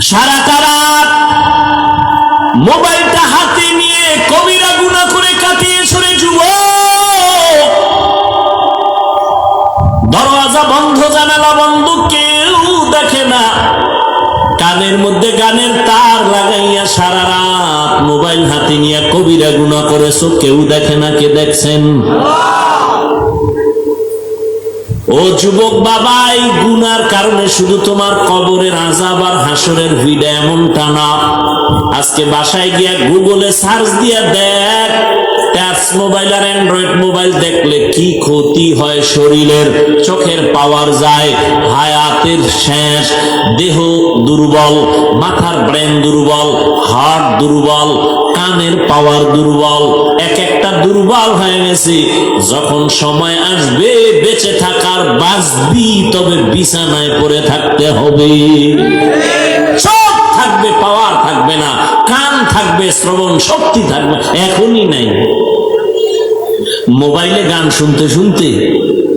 সারাটা রাত মোবাইলটা হাতে নিয়ে কবিরা গুনাহ করে কাটিয়েছ রে যুবক। দরওয়াজা বন্ধ, জানালা বন্ধ, কেউ দেখে না। কানের মধ্যে গানের তার লাগাইয়া সারা রাত মোবাইল হাতে নিয়ে কবিরা গুনাহ করেছো, কেউ দেখে না। কে দেখছেন? ও যুবক বাবা, এই গুনার কারণে শুধু তোমার কবরের আযাব আর হাসরের ভিড় এমনটা না। আজকে বাসায় গিয়া গুগলে সার্চ দিয়া দেখ, টাচ মোবাইল আর অ্যান্ড্রয়েড মোবাইল দেখলে কি ক্ষতি হয় শরীরের। চোখের পাওয়ার যায়, হায়াতের শেষ, দেহ দুর্বল, মাথার ব্রেন দুর্বল, হার্ট দুর্বল, কানের পাওয়ার দুর্বল, এক একটা দুর্বল হয়ে গেছে। যখন সময় আসবে বেঁচে থাকার বাঁচবি, তবে বিছানায় পড়ে থাকতে হবে। সব থাকবে, পাওয়ার থাকবে না, কান থাকবে, শ্রবণ শক্তি থাকবে, এখনই নাই। মোবাইলে গান শুনতে শুনতে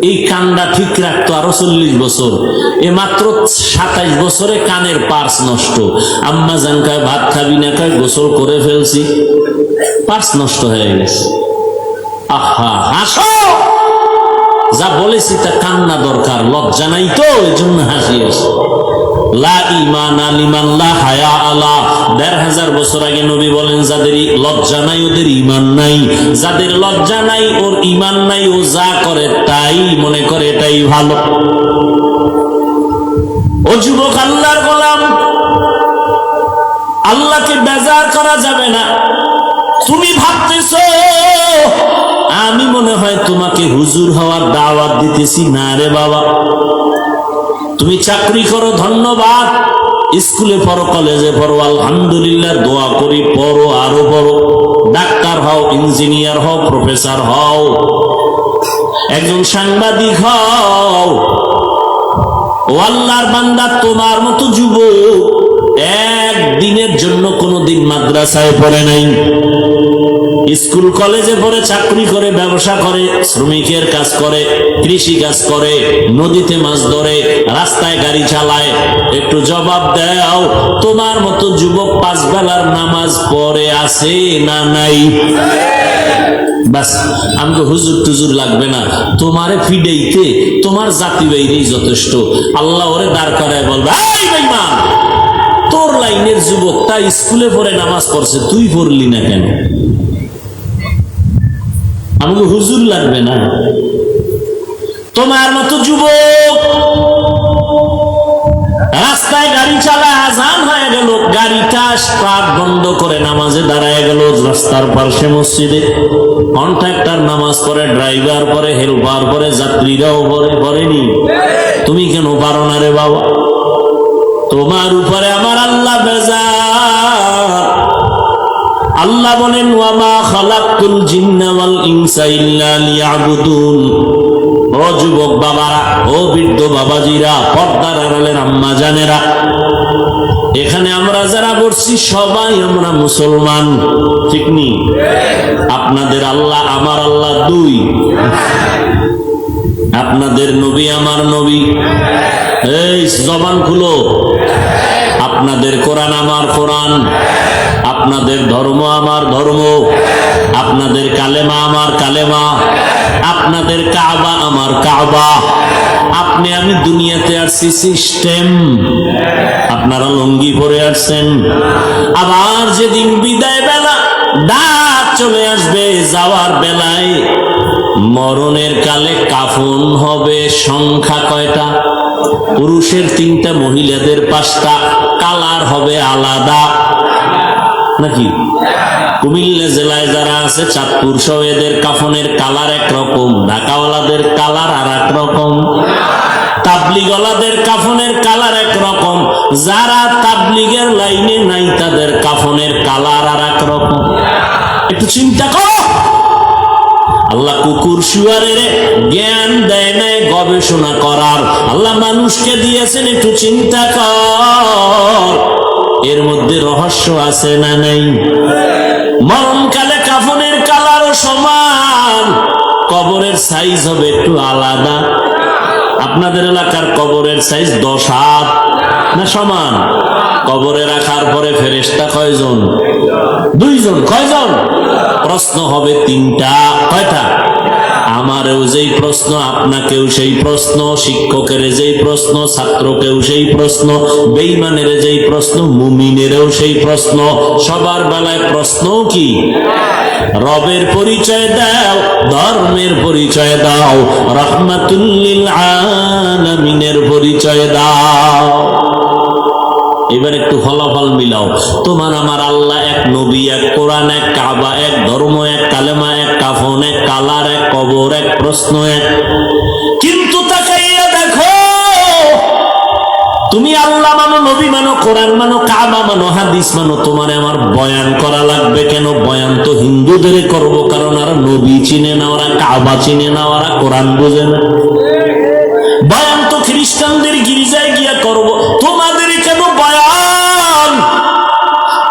এই কানটা ঠিক রাখতো আরো 40 বছর, এ মাত্র 27 বছরে কানের পার্স নষ্ট। আম্মা জান কয় ভাত খাবি না, কয় গোসল করে ফেলছি, পার্স নষ্ট হয়ে গেছে। আহা, হাসো, যা বলেছি তা কান্না দরকার, লজ্জা নাই তো, এই জন্য হাসি আসে। লা ঈমানা লিমান লা হায়া আলা। ১৫০০ বছর আগে নবী বলেন, যাদের লজ্জা নাই ওদের ঈমান নাই, যাদের লজ্জা নাই ওর ঈমান নাই, ও যা করে তাই মনে করে এটাই ভালো। ও যুবক, আল্লাহর গোলাম, আল্লাহকে বেজার করা যাবে না। তুমি ভাবতেছো আমি মনে হয় তোমাকে হুজুর হওয়ার দাওয়াত দিতেছি, না রে বাবা। তুমি চাকরি করো, ধন্যবাদ। স্কুলে পড়ো, কলেজে পড়ো, আলহামদুলিল্লাহ, দোয়া করি, পড়ো, আরো পড়ো। ডাক্তার হও, ইঞ্জিনিয়ার হও, প্রফেসর হও, একজন সাংবাদিক হও। ও আল্লাহর বান্দা, তোমার মতো যুবক একদিনের জন্য কোনোদিন মাদ্রাসায় পড়ে নাই, স্কুল কলেজে পড়ে, চাকরি করে, ব্যবসা করে, শ্রমিকের কাজ করে, কৃষি কাজ করে, নদীতে মাছ ধরে, রাস্তায় গাড়ি চালায়। একটু জবাব দাও, তোমার মতো যুবক 5 বেলার নামাজ পড়ে আছে না নাই? বাস, আমাকে হুজুর টুজুর লাগবে না, তোমারে ফিডেইতে তোমার জাতি বাইরেই যথেষ্ট। আল্লাহ ওরে দাঁড় করায় বলবে, এই বেঈমান, তোর লাইনের যুবক তা স্কুলে পড়ে নামাজ পড়ছে, তুই পড়লি না কেন? আমাকে হুজুর লাগবে না। তোমার মতো যুবক রাস্তায় গাড়ি চালায়, আজান হয়ে গেল, গাড়িটা স্টার্ট বন্ধ করে নামাজে দাঁড়ায় গেল রাস্তার পাশে মসজিদে। কন্ট্রাক্টর নামাজ পড়ে, ড্রাইভার পড়ে, হেল্পার পড়ে, যাত্রীরাও পড়েনি। তুমি কেন পারো না রে বাবা? তোমার উপরে আমার আল্লাহ বেজার। আল্লাহ বলেন, ওয়ামা খালাকতুল জিন্না ওয়াল ইনসা ইল্লা লিয়াবুদুন। ও যুবক বাবারা, ও বৃদ্ধ বাবাজিরা, পর্দার আড়ালের আম্মা জানেরা, এখানে আমরা যারা বসছি সবাই আমরা মুসলমান, ঠিক নি? আপনাদের আল্লাহ আমার আল্লাহ দুই, আপনাদের নবী আমার নবী। এই জবান খুলো, আপনাদের কোরআন আমার কোরআন, আপনাদের ধর্ম আমার ধর্ম, আপনাদের কালেমা আমার কালেমা, আপনাদের কাবা আমার কাবা। আপনি আমি দুনিয়াতে আসছি সিস্টেম, আপনারা লুঙ্গি পরে আসছেন। আবার যেদিন বিদায় বেলা ডাক চলে আসবে যাওয়ার বেলায়, মরণের কালে কাফন হবে সংখ্যা কয়টা? পুরুষের 3টা, মহিলাদের 5টা, কালার হবে আলাদা নাকি? কুমিল্লা জেলায় যারা আছে, চাঁদপুর সহ, এদের কাফনের কালার একরকম, ঢাকাওয়ালাদের কালার আর এক রকম, তাবলিগওয়ালাদের কাফনের কালার একরকম, যারা তাবলিগের লাইনে নাই তাদের কাফনের কালার আর এক রকম। একটু চিন্তা করো, আল্লাহ কুকুর শুয়ারের জ্ঞান দেয় নাই গবেষণা করার, আল্লাহ মানুষকে দিয়েছেন, একটু চিন্তা কর, এর মধ্যে রহস্য আছে না নাই? মরণকালে কাফনের কালারও সমান, কবরের সাইজ হবে একটু আলাদা। আপনাদের এলাকার কবরের সাইজ 10 হাত না সমান? কবরে রাখার পরে ফেরেশতা কয়জন? দুইজন। কয়জন? প্রশ্ন হবে তিনটা। কয়টা? আমারও যেই প্রশ্ন, আপনাকেও সেই প্রশ্ন, শিক্ষকের যেই প্রশ্ন, ছাত্রকেও সেই প্রশ্ন, বেঈমানের যেই প্রশ্ন, মুমিনেরও সেই প্রশ্ন। সবার বেলায় প্রশ্ন কি? রবের পরিচয় দাও, ধর্মের পরিচয় দাও, রাহমাতুল লিল আলামিনের পরিচয় দাও। এবার একটু ফলাফল মিলাও। তোমার আমার আল্লাহ এক, নবী এক, কোরআন এক, কাবা এক, ধর্ম এক, কালেমা এক, কাফন এক, কালার এক, কবর এক, প্রশ্ন এক। কিন্তু তাকাইয়া দেখো, তুমি আল্লাহ মানো, নবী মানো, কোরআন মানো, কাবা মানো, হাদিস মানো, তোমার আমার বয়ান করা লাগবে কেন? বয়ান তো হিন্দুদের করবো, কারণ ওরা নবী চিনে না, ওরা কাবা চিনে না, ওরা কোরআন বোঝে না। বয়ান তো খ্রিস্টানদের গির্জায় গিয়া করব, তোমাদের কেন বয়ান?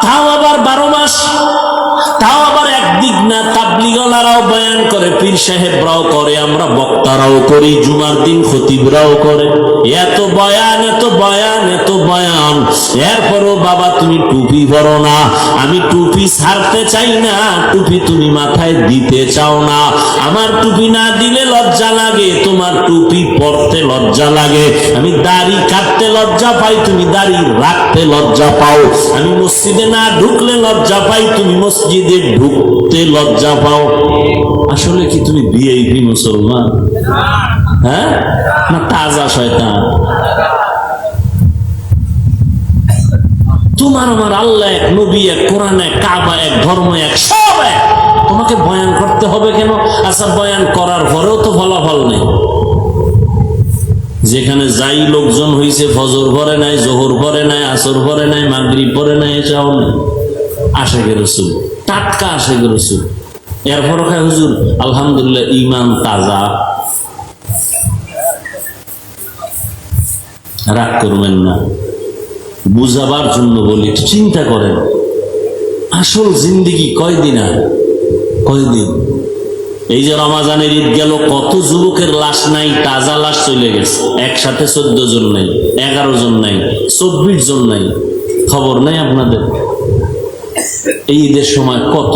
তাও আবার 12 মাস, তাও আবার একদিক না। তাবলীগওয়ালারাও বয়ান করে, পীর সাহেবরাও করে, আমরা বক্তারাও করি, জুমার দিন খতিবরাও করে। এত বয়ান, এত বয়ান, এত বয়ান, এরপরও বাবা তুমি টুপি পরো না। আমি টুপি ছাড়তে চাই না, টুপি তুমি মাথায় দিতে চাও না। আমার টুপি না দিলে লজ্জা লাগে, তোমার টুপি পরতে লজ্জা লাগে। আমি দাড়ি কাটতে লজ্জা পাই, তুমি দাড়ি রাখতে লজ্জা পাও। আমি মসজিদে না ঢুকলে লজ্জা পাই, তুমি মসজিদে ঢুকতে লজ্জা পাও। আসলে কি তুমি ভিআইপি মুসলমান, হ্যাঁ, না তাজা শয়তান? তোমার আমার আল্লাহ এক, নবী এক, কোরআন এক, কাবা এক, ধর্ম এক, সব এক। তোমাকে বয়ান করতে হবে কেন? আচ্ছা, বয়ান করার পরেও তো ফলাফল নেই। যেখানে যাই লোকজন হইছে, ফজর পরে নাই, জোহর পরে নাই, আসর পরে নাই, মাগরিব পরে নাই, এটাও নেই। আশেকের রাসূল, টাটকা আশেকের রাসূল। এরপর খায় হুজুর আলহামদুলিল্লাহ ঈমান তাজা। রাগ করবেন না, বুঝাবার জন্য বলি, চিন্তা করেন আসল জিন্দেগি কয়দিন আর কয়দিন। এই যে রমাজানের ঈদ গেল, কত যুবকের লাশ নাই, তাজা লাশ চলে গেছে। একসাথে 14 জন নাই, 11 জন নাই, 24 জন নাই, খবর নাই আপনাদের? এই ঈদের সময় কত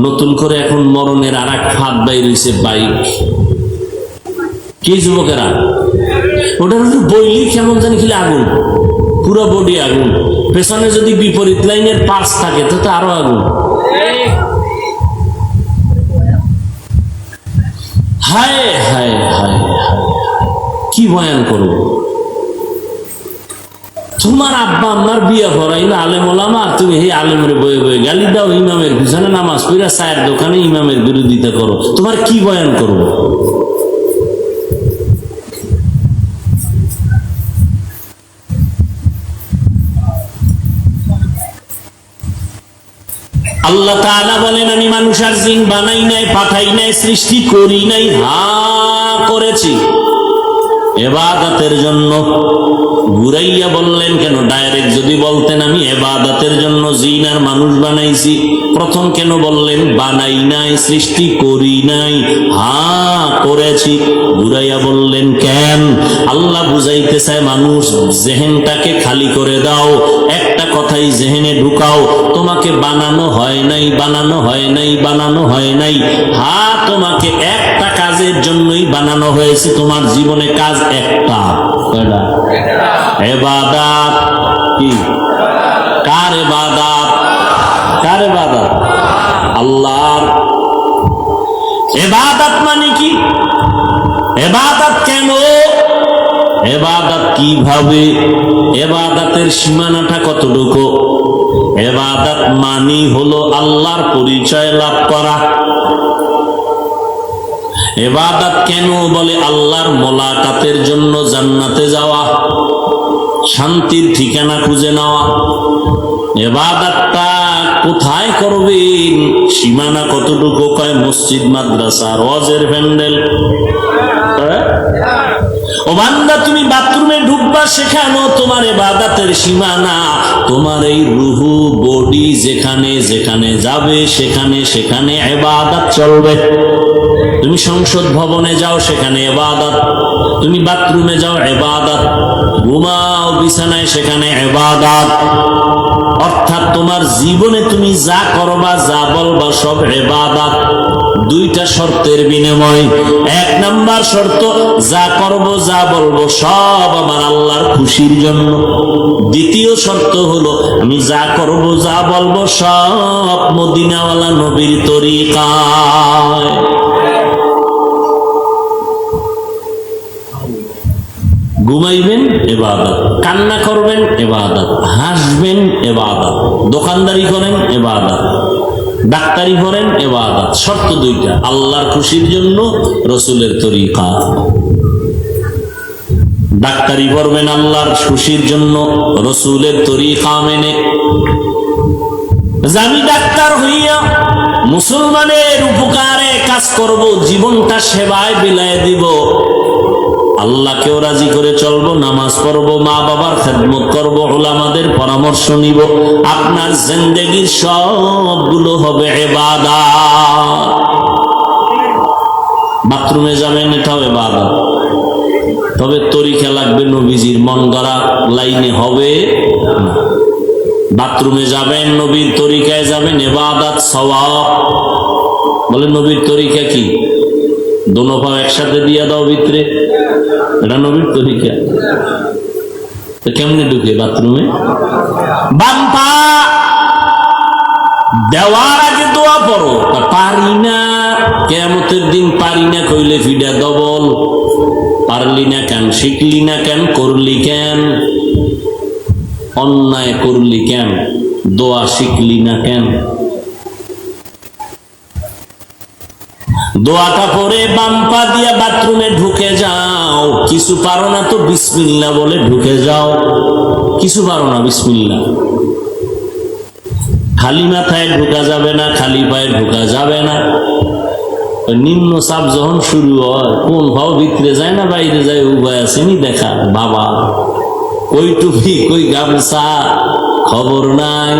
নতুন করে এখন মরণের আর এক ফাঁদ বাইর হইছে, বাইক। কি যুবকেরা, ওটার বইলি কেমন জানি খেলে আগুন, পুরো বডি আগুন। পেছনে যদি বিপরীত লাইনের পার্স থাকে তো আরো আগুন। হায় হায় হায়, কি বয়ান করবো? তোমার আব্বা আমার বিয়া পড়াইলো আলেম ওলামা, তুমি এই আলেমের বয়ে বয়ে গালি দাও, ইমামের পিছনে নামাজ পড়া চায়ের দোকানে ইমামের বিরোধিতা করো। তোমার কি বয়ান করবো? আল্লাহ তাআলা বলেন, আমি মানুষ আর জিন বানাই নাই, পাঠাই নাই, সৃষ্টি করি নাই, হ্যাঁ করেছি ইবাদতের জন্য। ঘুরাইয়া বললেন কেন? ডাইরেক্ট যদি বলতেন আমি ইবাদতের জন্য জিন আর মানুষ বানাইছি, প্রথম কেন বললেন বানাই নাই, সৃষ্টি করি নাই? হ্যাঁ করেছি। ঘুরাইয়া বললেন কেন? আল্লাহ বুঝাইতে চায় মানুষ জেহেনটাকে খালি করে দাও, একটা কথাই জেহেনে ঢুকাও, তোমাকে বানানো হয় নাই, বানানো হয় নাই, বানানো হয় নাই। হ্যাঁ, তোমাকে একটা কাজের জন্যই বানানো হয়েছে, তোমার জীবনে কাজ একটা, ইবাদত। কি? কার ইবাদত? কার ইবাদত? আল্লাহর। ইবাদত মানে কি? ইবাদত কেন? ইবাদত কিভাবে? ইবাদতের সীমানাটা কতটুকু? ইবাদত মানি হলো আল্লাহর পরিচয় লাভ করা। ইবাদত কেন বলে? আল্লাহর মোলাকাতের জন্য জান্নাতে যাওয়া, শান্তির ঠিকানা খুঁজে নেওয়া। ইবাদতটা কোথায় করবেন? সীমানা কতটুকু? কয় মসজিদ, মাদ্রাসা, ওয়াজের প্যান্ডেল। ও বান্দা, তুমি বাথরুমে ঢুকবা, সেখানেও তোমার ইবাদতের সীমানা। তোমার এই রুহু বডি যেখানে যেখানে যাবে, সেখানে সেখানে ইবাদত চলবে। তুমি সংসদ ভবনে যাও, সেখানে ইবাদত। তুমি বাথরুমে যাও, ইবাদত। ঘুমাও বিছানায়, সেখানে ইবাদত। অর্থাৎ তোমার জীবনে তুমি যা করবা, যা বলবা, সব ইবাদত। দুইটা শর্তের বিনিময়। এক নাম্বার শর্ত, যা করব যা বলবো সব আমার আল্লাহর খুশির জন্য। দ্বিতীয় শর্ত হলো, আমি যা করব যা বলবো সব মদিনাওয়ালা নবীর তরিকায়। ঘুমাইবেন ইবাদত, কান্না করবেন ইবাদত, হাসবেন ইবাদত, দোকানদারি করেন ইবাদত, ডাক্তারি করেন ইবাদত। শর্ত দুইটা, আল্লাহর খুশির জন্য, রসুলের তরিকা। ডাক্তারি করবেন আল্লাহর খুশির জন্য, রসুলের তরিকা মেনে। আমি ডাক্তার হইয়া মুসলমানের উপকারে কাজ করব, জীবনটা সেবায় বিলায় দিব, আল্লাহকেও রাজি করে চলবো, নামাজ পড়বো, মা বাবার খেদমত করবো, উলামাদের পরামর্শ নিব। আপনার জিন্দেগির সবগুলো হবে ইবাদত। বাথরুমে যাবেন, এটাও ইবাদত। তবে তরিকা লাগবে নবীজির, মন গড়া লাইনে হবে না। বাথরুমে যাবেন, নবীর তরিকায় যাবেন, ইবাদত, সওয়াব। বলে নবীর তরিকা কি? দোনো পা একসাথে দিয়া দাও ভিতরে, এটা নবীর তরিকা। কেমনে ঢুকে বাথরুমে? বাম পা দেওয়ার আগে দোয়া পড়ো। পারি না, কিয়ামতের দিন পারি না কইলে ফিডা ডবল। পারলি না কেন? শিখলি না কেন? করলি কেন? অন্যায় করলি কেন? দোয়া শিখলি না কেন? দোয়াটা পরে বাম পা দিয়া বাথরুমে ঢুকে যাও। কিছু পারো না তো বিসমিল্লাহ বলে ঢুকে যাও। কিছু পারো না, বিসমিল্লাহ। খালি মাথায় ঢোকা যাবে না, খালি পায়ে ঢোকা যাবে না। নিম্ন চাপ যখন শুরু হয়, কোন ভাও ভিতরে যায় না বাইরে যায়, উপায় আসেনি দেখা। বাবা কই টুপি, কই গামছা, খবর নাই।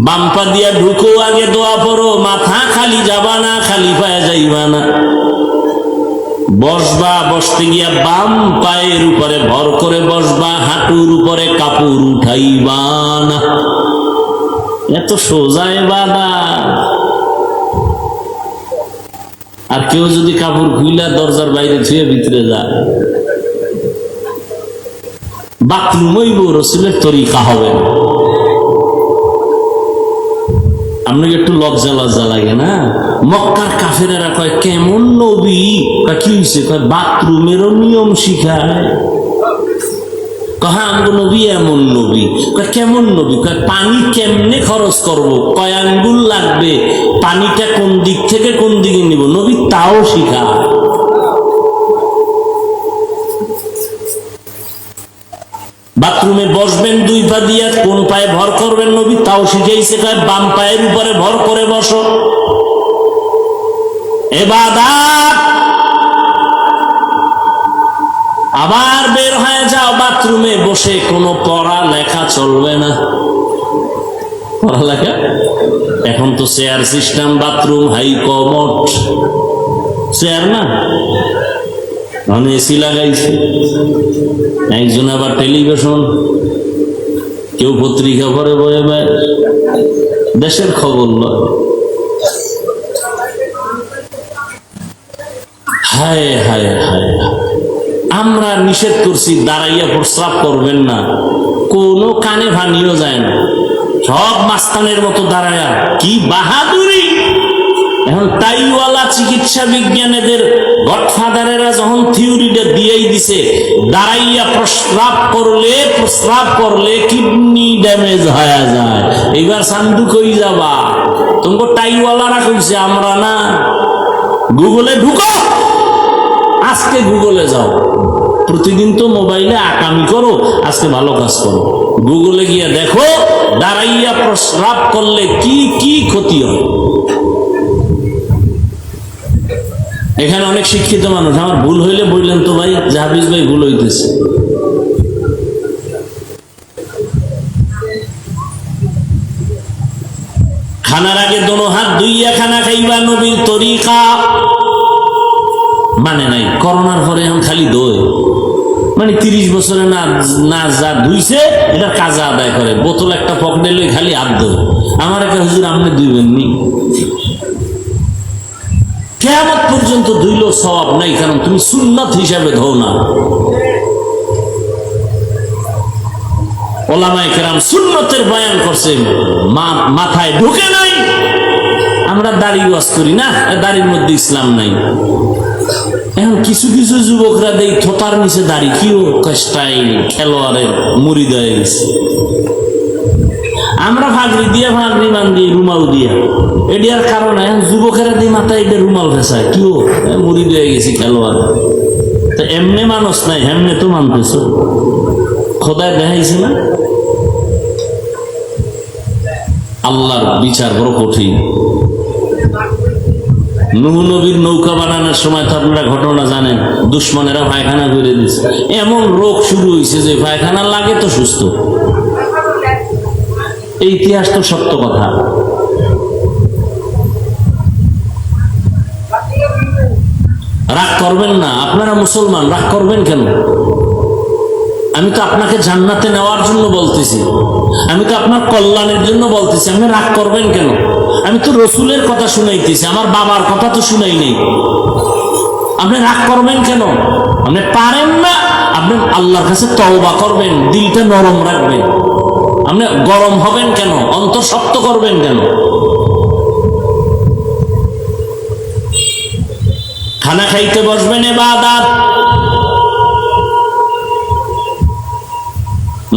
বাম্পা দিয়া ঢুকো, আগে দোয়া পড়ো। মাথা খালি যাবা না, খালি পায়ে যাইবা না। বসবা, বসতে গিয়া বাম পায়ের উপরে ভর করে বসবা, হাঁটুর উপরে কাপড় উঠাইবা না। এত সোজা ইবাদত। আর কেউ যদি কাপড় খুইলা দরজার বাইরে ছুঁয়ে ভিতরে যায়, বাথরুম হইব, রসুলের তরিকা হবে না। আপনাকে একটু লজ্জা লজ্জা লাগে না? মক্কার কাফেরেরা কয় কেমন নবী? কি হয়েছে? কয় বাথরুমেরও নিয়ম শিখায়। কয় আমগো নবী এমন নবী। কয় কেমন নবী? কয় পানি কেমনে খরচ করব, কয় আঙ্গুল লাগবে, পানিটা কোন দিক থেকে কোন দিকে নিব, নবী তাও শিখায়। বাথরুমে বসবেন দুই পা দিয়া, কোন পায়ে ভর করবেন নবী তাও শিখাইছে। কয় বাম পায়ের উপরে ভর করে বসো। ইবাদত। আবার বের হয়ে যাও, বাথরুমে বসে কোনো পড়া লেখা চলবে না। পড়ালেখা এখন তো chair system, bathroom high commode, chair না, এসি লাগাইছে। একজন আবার টেলিভিশন, কেউ পত্রিকা পড়ে বয়ে বেড়ায়, দেশের খবর নয়। হায় হায় হায়, আমরা নিষেধ করছি দাঁড়াইয়া প্রস্রাব করবেন না, কোনো কানে ভানিও যায় না, সব মাস্তানের মতো দাঁড়ায়া। কি বাহাদুরি! এখন তাইওয়ালা চিকিৎসা বিজ্ঞানীদের গডফাদারেরা যখন থিওরিটা দিয়েই দিছে, দাঁড়াইয়া প্রস্রাব করলে কিডনি ড্যামেজ হয়ে যায়। এবার সান্দু কই যাবা? তোমাকে টাইওয়ালারা কইছে, আমরা না। গুগলে ঢুকো, আজকে গুগলে যাও। প্রতিদিন তো মোবাইলে আকামি করো, আজকে ভালো কাজ করো। গুগলে গিয়ে দেখো দাঁড়াইয়া প্রস্রাব করলে কি কি ক্ষতি হয়। এখানে অনেক শিক্ষিত মানুষ, আমার ভুল হইলে বললেন তো ভাই, জাহাবিজ ভাই ভুল হইতেছে। খানার আগে দোনো হাত ধুইয়া খানা খাইবা, নবীর তরিকা। মানে নাই, করোনার পরে এখন খালি দই, মানে 30 বছরে না না যা ধুইছে এটা কাজা আদায় করে, বোতল একটা পকেটে লই খালি হাত দই। আমার একটা হুজুর আপনি ধুইবেন নি, কিয়ামত পর্যন্ত ধুইলেও সওয়াব নাই, কারণ তুমি সুন্নাত হিসাবে ধো না। ওলামায়ে কেরাম সুন্নতের বয়ান করছে, মাথায় ঢুকে নাই। আমরা দাড়ি ওয়াজ করি না, দাড়ির মধ্যে ইসলাম নাই। এখন কিছু কিছু যুবকরা দেই থোতার নিচে দাড়ি, কিও স্টাইল, খেলোয়াড়ের মুড়ি হয়ে গেছে। আমরা ভাগরি দিয়া, ভাগরি মান দিয়ে, রুমাল দিয়া, এটার কারণে যুবকেরা দিয়ে মাথায় এটা রুমাল ফেসায়, কিও মুড়ি হয়ে গেছি খেলোয়াড়। তো এমনি মানুষ নাই, এমনি তো মানতেছ, খোদায় দেখাইছে না। আল্লাহর বিচার বড় কঠিন। নূহ নবীর নৌকা বানানোর সময় তো আপনারা ঘটনা জানেন, দুশ্মনেরা পায়খানা করে দিচ্ছে, এমন রোগ শুরু হয়েছে যে পায়খানা লাগে তো সুস্থ। এই ইতিহাস তো সত্য কথা। রাগ করবেন না, আপনারা মুসলমান, রাগ করবেন কেন? আমি তো আপনাকে জান্নাতে নেওয়ার জন্য বলতেছি, আমি তো আপনার কল্যাণের জন্য বলতেছি, আপনি রাগ করবেন কেন? আমি তো রসুলের কথা শুনাইতেছি, আমার বাবার কথা তো শুনাই নেই। আপনি রাগ করবেন কেন? আপনি পারেন না, আপনি আল্লাহর কাছে তওবা করবেন, দিলটা নরম রাখবেন। আপনি গরম হবেন কেন? অন্তর শক্ত করবেন কেন? খানা খাইতে বসবেন, ইবাদত।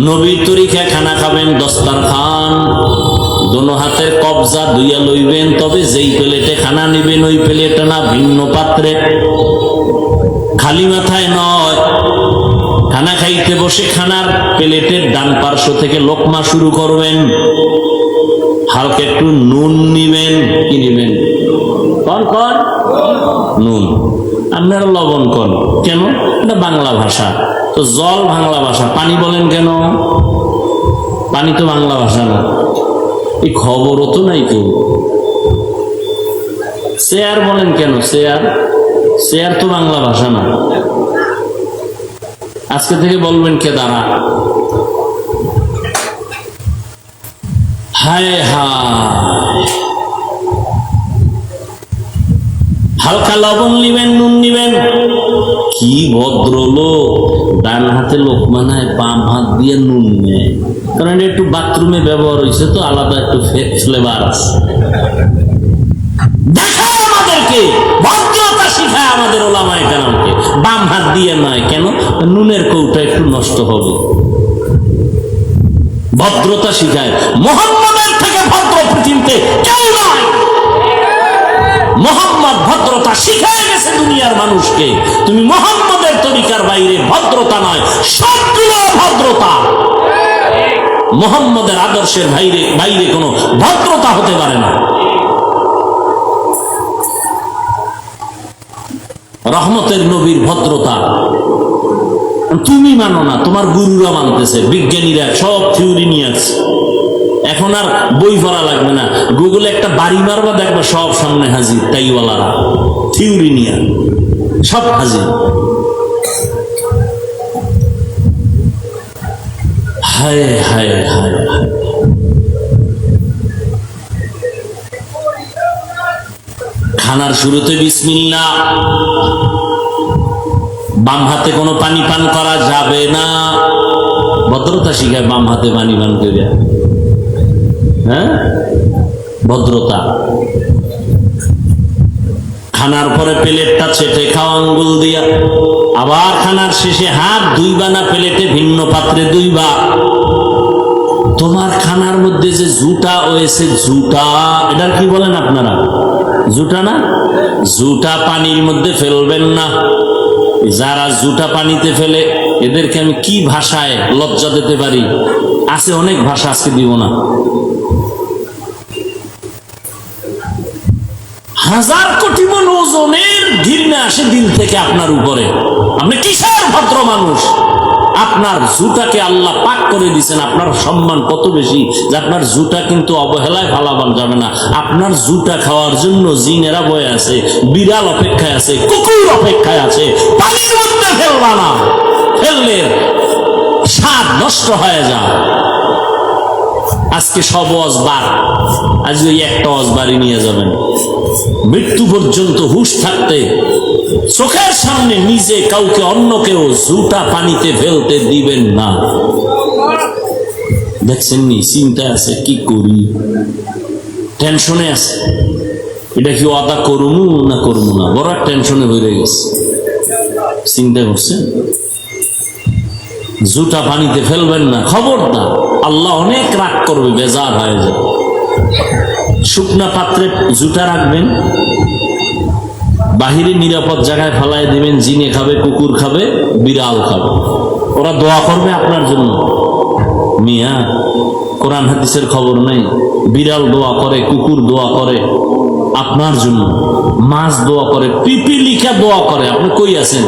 নবীর তরিকায় খানা খাবেন, দস্তরখান, দোনো হাতের কবজা ধুইয়া লইবেন, তবে যেই প্লেটে খানা নিবেন ওই প্লেটে না, ভিন্ন পাত্রে, খালি মাথায় নয়। খানা খাইতে বসে খানার প্লেটের ডান পার্শ্ব থেকে লোকমা শুরু করবেন, হালকা একটু নুন নিবেন। কি নিবেন? কর নুন। আপনারা লবণ কর কেন? এটা বাংলা ভাষা, তো জল বাংলা ভাষা, পানি বলেন কেন? পানি তো বাংলা ভাষা না, এই খবরও তো নাই কেউ। চেয়ার বলেন কেন? চেয়ার তো বাংলা ভাষা না। আজকে থেকে বলবেন কেদারা। হায় হায়, হালকা লবণ নিবেন, নুন নিবেন। কি ভদ্রলোক, ডান হাতে লোকমা নেয়, বাম হাত দিয়ে নুন নেয়, কারণ এটা একটু বাথরুমে ব্যবহার হয়েছে তো, আলাদা একটু ফ্লেভার আছে। দেখায় আমাদেরকে ভদ্রতা, শিখায় আমাদের ওলামায়ে কেরামকে, বাম হাত দিয়ে নয়। কেন? নুনের কৌটা একটু নষ্ট হবে। ভদ্রতা শিখায়। মুহাম্মদের থেকে ভদ্র পৃথিবীতে কেউ নয়। মুহাম্মদ ভদ্রতা শিখায় গেছে দুনিয়ার মানুষকে। তুমি মুহাম্মদের তরিকার বাইরে ভদ্রতা নয়, সবগুলো ভদ্রতা। মুহাম্মদের আদর্শের বাইরে কোনো ভদ্রতা হতে পারে না। রহমতের নবীর ভদ্রতা তুমি মানো না, তোমার গুরুরা মানতেছে, বিজ্ঞানীরা সব থিওরি নিয়ে আসছে। এখন আর বই পড়া লাগবে না, গুগলে একটা বাড়ি মারবা, দেখবে সব সামনে হাজির, তাইওয়ালারা থিওরি নিয়ে সব হাজির। হায় হায় হায় হায়, খানার শুরুতে বিসমিল্লাহ, বাম হাতে কোনো পানি পান করা যাবে না। ভদ্রতা শিখায় বাম হাতে পানি পান করে, হ্যাঁ, ভদ্রতা। খানার পরে প্লেটটা ছেটে খাও আঙ্গুল দিয়া, আবার খানার শেষে হাত ধুইবা না, প্লেটে ভিন্ন পাত্রে ধুইবা। তোমার খানার মধ্যে যে জুটা হয়েছে, জুটা, এটার কি বলেন আপনারা? জুটা না? জুটা পানির মধ্যে ফেলবেন না। যারা জুটা পানিতে ফেলে এদেরকে আমি কি ভাষায় লজ্জা দিতে পারি? আছে অনেক ভাষা, আজকে দিব না। হাজার কোটি মন ওজনের ঘৃণা আসে দিল থেকে আপনার উপরে। আপনি কিসের ভদ্র মানুষ? আপনার জুতাকে আল্লাহ পাক করে দিয়েছেন, আপনার সম্মান কত বেশি যে আপনার জুতা কিন্তু অবহেলায় ফালাবার যাবে না। আপনার জুতা খাওয়ার জন্য জিনেরা বয়ে আছে, বিড়াল অপেক্ষায় আছে, কুকুর অপেক্ষায় আছে। পানির মধ্যে ফেলবা না, ফেললে স্বাদ নষ্ট হয়ে যায়। আজকে সব অজবার, আজ ওই একটা অজবারই নিয়ে যাবেন। মৃত্যু পর্যন্ত হুঁশ থাকতে চোখের সামনে নিজে কাউকে অন্য কেউ জুতা পানিতে ফেলতে দিবেন না। দেখছেন নি, চিন্তা আছে, কি করি, টেনশনে আছে, এটা কি আদা করবো না করবো না, বড় টেনশনে হয়ে গেছে। চিন্তা করছেন, জুতা পানিতে ফেলবেন না, খবরদার, আল্লাহ অনেক রাগ করবে, বেজার হয়ে যাবে। শুকনা পাত্রে জুতা রাখবেন, বাহিরে নিরাপদ জায়গায় ফেলাই দিবেন, জিনে খাবে, কুকুর খাবে, বিড়াল খাবে, ওরা দোয়া করবে আপনার জন্য। মিয়া, কোরআন হাদিসের খবর নেই? বিড়াল দোয়া করে, কুকুর দোয়া করে আপনার জন্য, মাছ দোয়া করে, পিপিলিকা দোয়া করে। আপনি কই আছেন?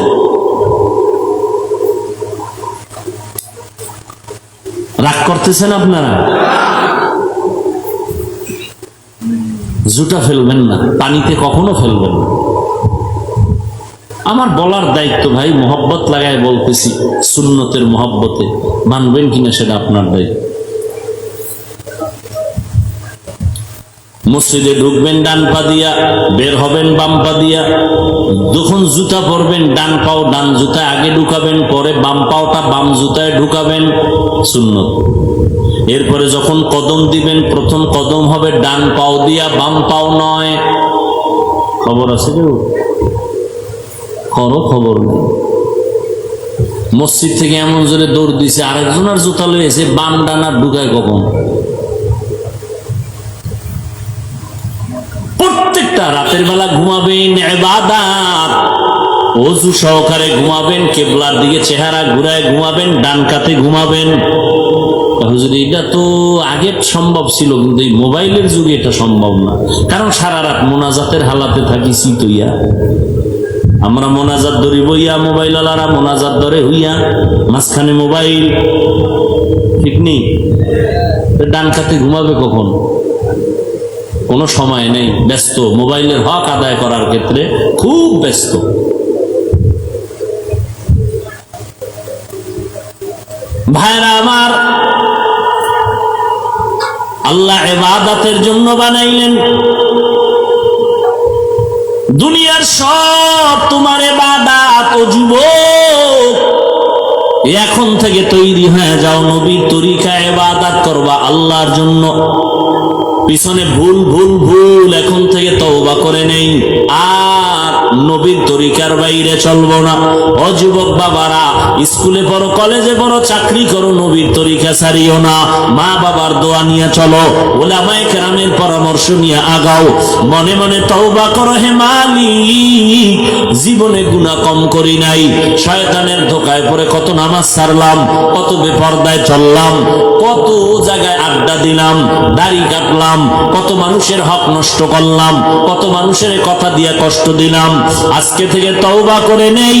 রাগ করতেছেন আপনারা? জুতা ফেলবেন না, পানিতে কখনো ফেলবেন না। আমার বলার দায়িত্ব ভাই, মোহব্বত লাগায় বলতেছি, সুন্নতের মোহব্বতে, মানবেন কিনা সেটা আপনার দায়িত্ব। মসজিদে ঢুকবেন ডান পা দিয়া, বের হবেন বাম পা দিয়া। যখন জুতা পরবেন ডান পাও ডান জুতায় আগে ঢুকাবেন, পরে বাম পাওটা বাম জুতায় ঢুকাবেন, সুন্নত। এরপরে যখন কদম দিবেন, প্রথম কদম হবে ডান পাও দিয়া, বাম পাও নয়। খবর আছে কেউ? খবর নেই। মসজিদ থেকে এমন জোরে দৌড় দিছে, আরেকজনের জুতা লয়েছে, বাম ডান আর ঢুকায় কখন? প্রত্যেকটা রাতের বেলা ঘুমাবেন, ইবাদত ওযু সহকারে ঘুমাবেন, কিবলার দিকে চেহারা ঘুরায় ঘুমাবেন, ডান কাতে ঘুমাবেন। হুজুর, এটা তো আগে সম্ভব ছিল, কিন্তু এই মোবাইলের যুগে এটা সম্ভব না। কারণ সারা রাত মোনাজাতের হালাতে থাকি চিতইয়া, আমরা মোনাজাত ধরি বইয়া, মোবাইল আলারা মোনাজাত ধরে হইয়া, মাঝখানে মোবাইল, ঠিক নেই? ডান কাতে ঘুমাবে কখন? কোনো সময় নেই, ব্যস্ত, মোবাইলের হক আদায় করার ক্ষেত্রে খুব ব্যস্ত। ভাইরা আমার, আল্লাহ ইবাদতের জন্য বানাইলেন। দুনিয়ার সব তোমার ইবাদত। ও যুবক, এখন থেকে তৈরি হয়ে যাও, নবীর তরিকায় ইবাদত করবা আল্লাহর জন্য। পিছনে ভুল ভুল ভুল, এখন থেকে তওবা করে নেই, আর নবীর তরিকার বাইরে চলবো না। ও যুবক বাবারা, স্কুলে পড়ো, কলেজে পড়ো, চাকরি করো, নবীর তরিকা ছাড়িও না। মা বাবার দোয়া নিয়ে চলো, উলামায়ে কেরামের পরামর্শ নিয়ে আগাও। মনে মনে তওবা করো, হে মালিক, জীবনে গুনাহ কম করি নাই, শয়তানের ধোকায় পড়ে কত নামাজ ছাড়লাম, কত বেপরদায় চললাম, কত জায়গায় আড্ডা দিলাম, দাড়ি কাটলাম, কত মানুষের হক নষ্ট করলাম, কত মানুষের কথা দিয়ে কষ্ট দিলাম। আজকে থেকে তওবা করে নেই।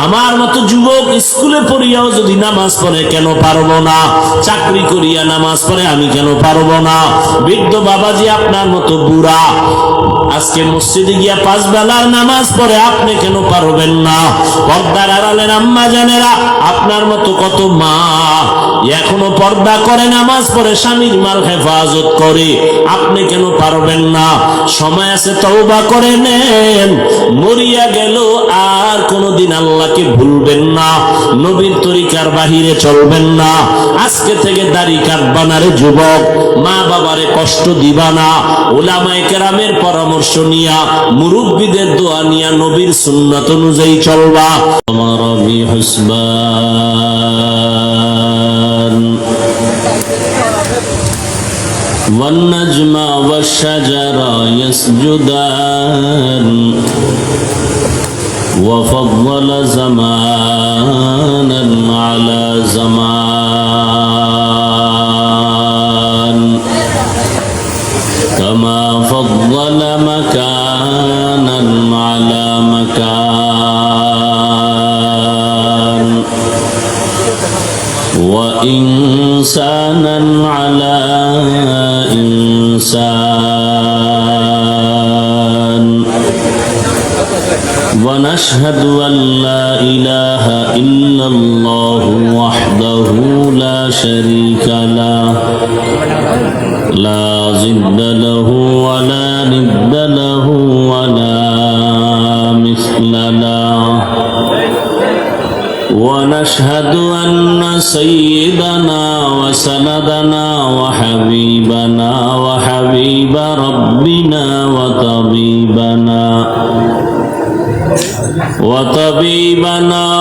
আমার মতো যুবক স্কুলে পড়িয়াও যদি নামাজ পড়ে, কেন পারবো না? চাকরি করিয়া নামাজ পড়ে, আমি কেন পারবো না? বৃদ্ধ বাবাজি আপনার মতো বুড়া আজকে মসজিদে গিয়া 5 বেলার নামাজ পড়ে, আপনি কেন পারবেন না? পর্দার আড়ালের আম্মা জানেরা, আপনার মতো কত মা এখনো পর্দা করে নামাজ পড়ে, স্বামীর মাল হেফাজত করে, আপনি কেন পারবেন না? সময় আছে, তওবা করে নেন। মরিয়া গেল আর কোনদিন আল্লাহকে ভুলবেন না, নবীর তরিকার বাহিরে চলবেন না। আজকে থেকে দাড়ি কাটবা না রে যুবক, মা বাবারে কষ্ট দিবা না। উলামায়ে কেরামের পরামর্শ নিয়া, মুরব্বীদের দোয়া নিয়া, নবীর সুন্নাত অনুযায়ী চলবা। আমার বিহুসবান والنجم والشجر يسجدان وفضل زمانا على زمان كما فضل مكانا على مكان على إنسان ونشهد أن لا إله إلا الله وحده لا شريك له لا ضد له ولا ند له ولا مثل له ونشهد أن سيدنا وسندنا وحبيب ربنا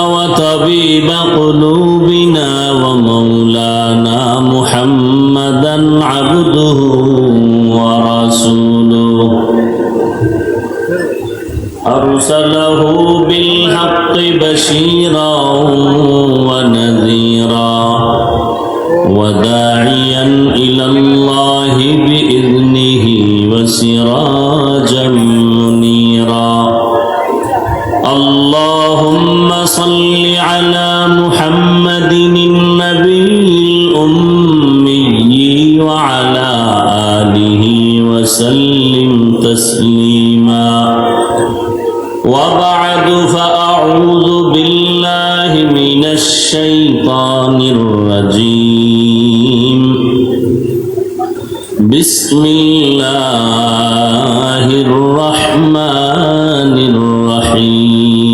وطبيب قلوبنا ومولانا محمدا عبده ورسوله أرسله بالحق بشيرا ونذيرا وداعيا إلى الله بإذنه وسراجا منيرا اللهم صل على محمد النبي الأمي وعلى آله وسلم تسليما وبعد فأعوذ بالله من الشيطان الرجيم بسم الله الرحمن الرحيم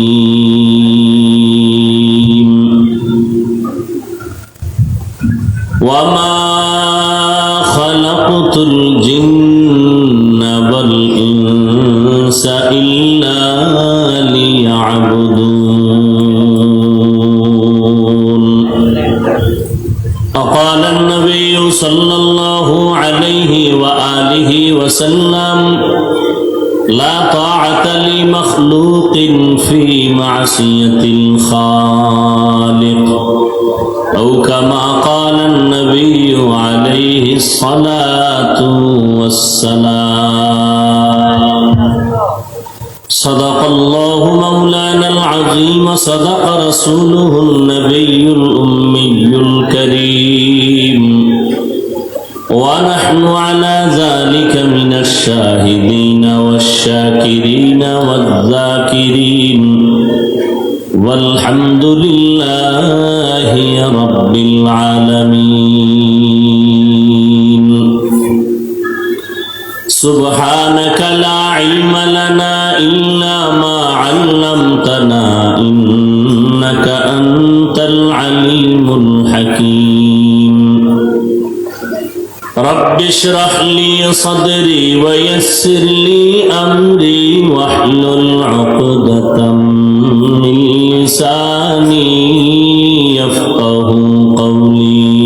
وما خلقت الجن والإنس إلا ليعبدون وقال النبي صلى الله عليه وآله وسلم لا طاعة لمخلوق في معصية الخالق أو كما قال النبي عليه الصلاة والسلام صدق الله مولانا العظيم صدق رسوله النبي الأمي الكريم ونحن على ذلك من الشاهدين والشاكرين والذاكرين والحمد لله رب العالمين سبحانك لا علم لنا إلا ما علمتنا إنك أنت العليم الحكيم رب اشرح لي صدري ويسر لي أمري واحلل عقدة من لساني يفقه قولي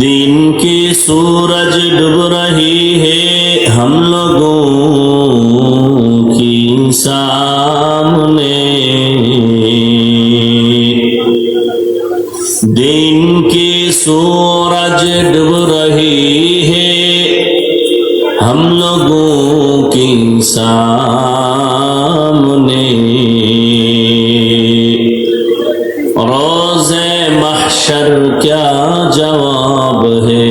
दिन की सूरज डूब रही है हम लोगों की सामने दिन की सूरज डूब रही है हम लोगों की सामने रोज़े महशर क्या जवाब है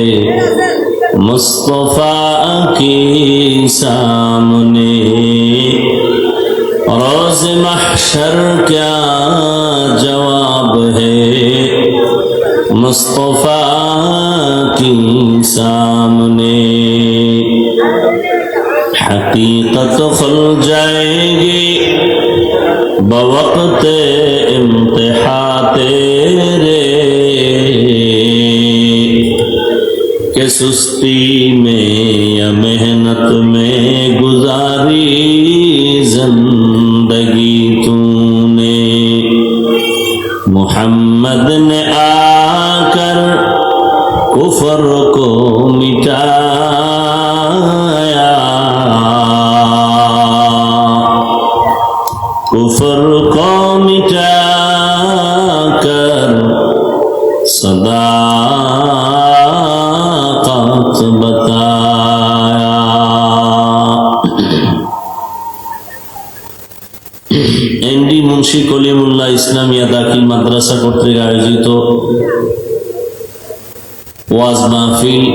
मुस्तफा के सामने रोज़ महशर क्या जवाब है मुस्तफा के सामने हकीकत खुल जाएगी बवक्त इम्तिहा तेरे के सुस्ती में या मेहनत में गुजारी जिंदगी तूने मोहम्मद ने आकर कुफर को मिटाया कुफर को मिटाकर सदाकत बताया। एमडी मुंशी कलीमुल्लाह শরীফুল্লাহ ইসলামিয়া দাখিল মাদ্রাসা কর্তৃক আয়োজিত ওয়াজ মাহফিল,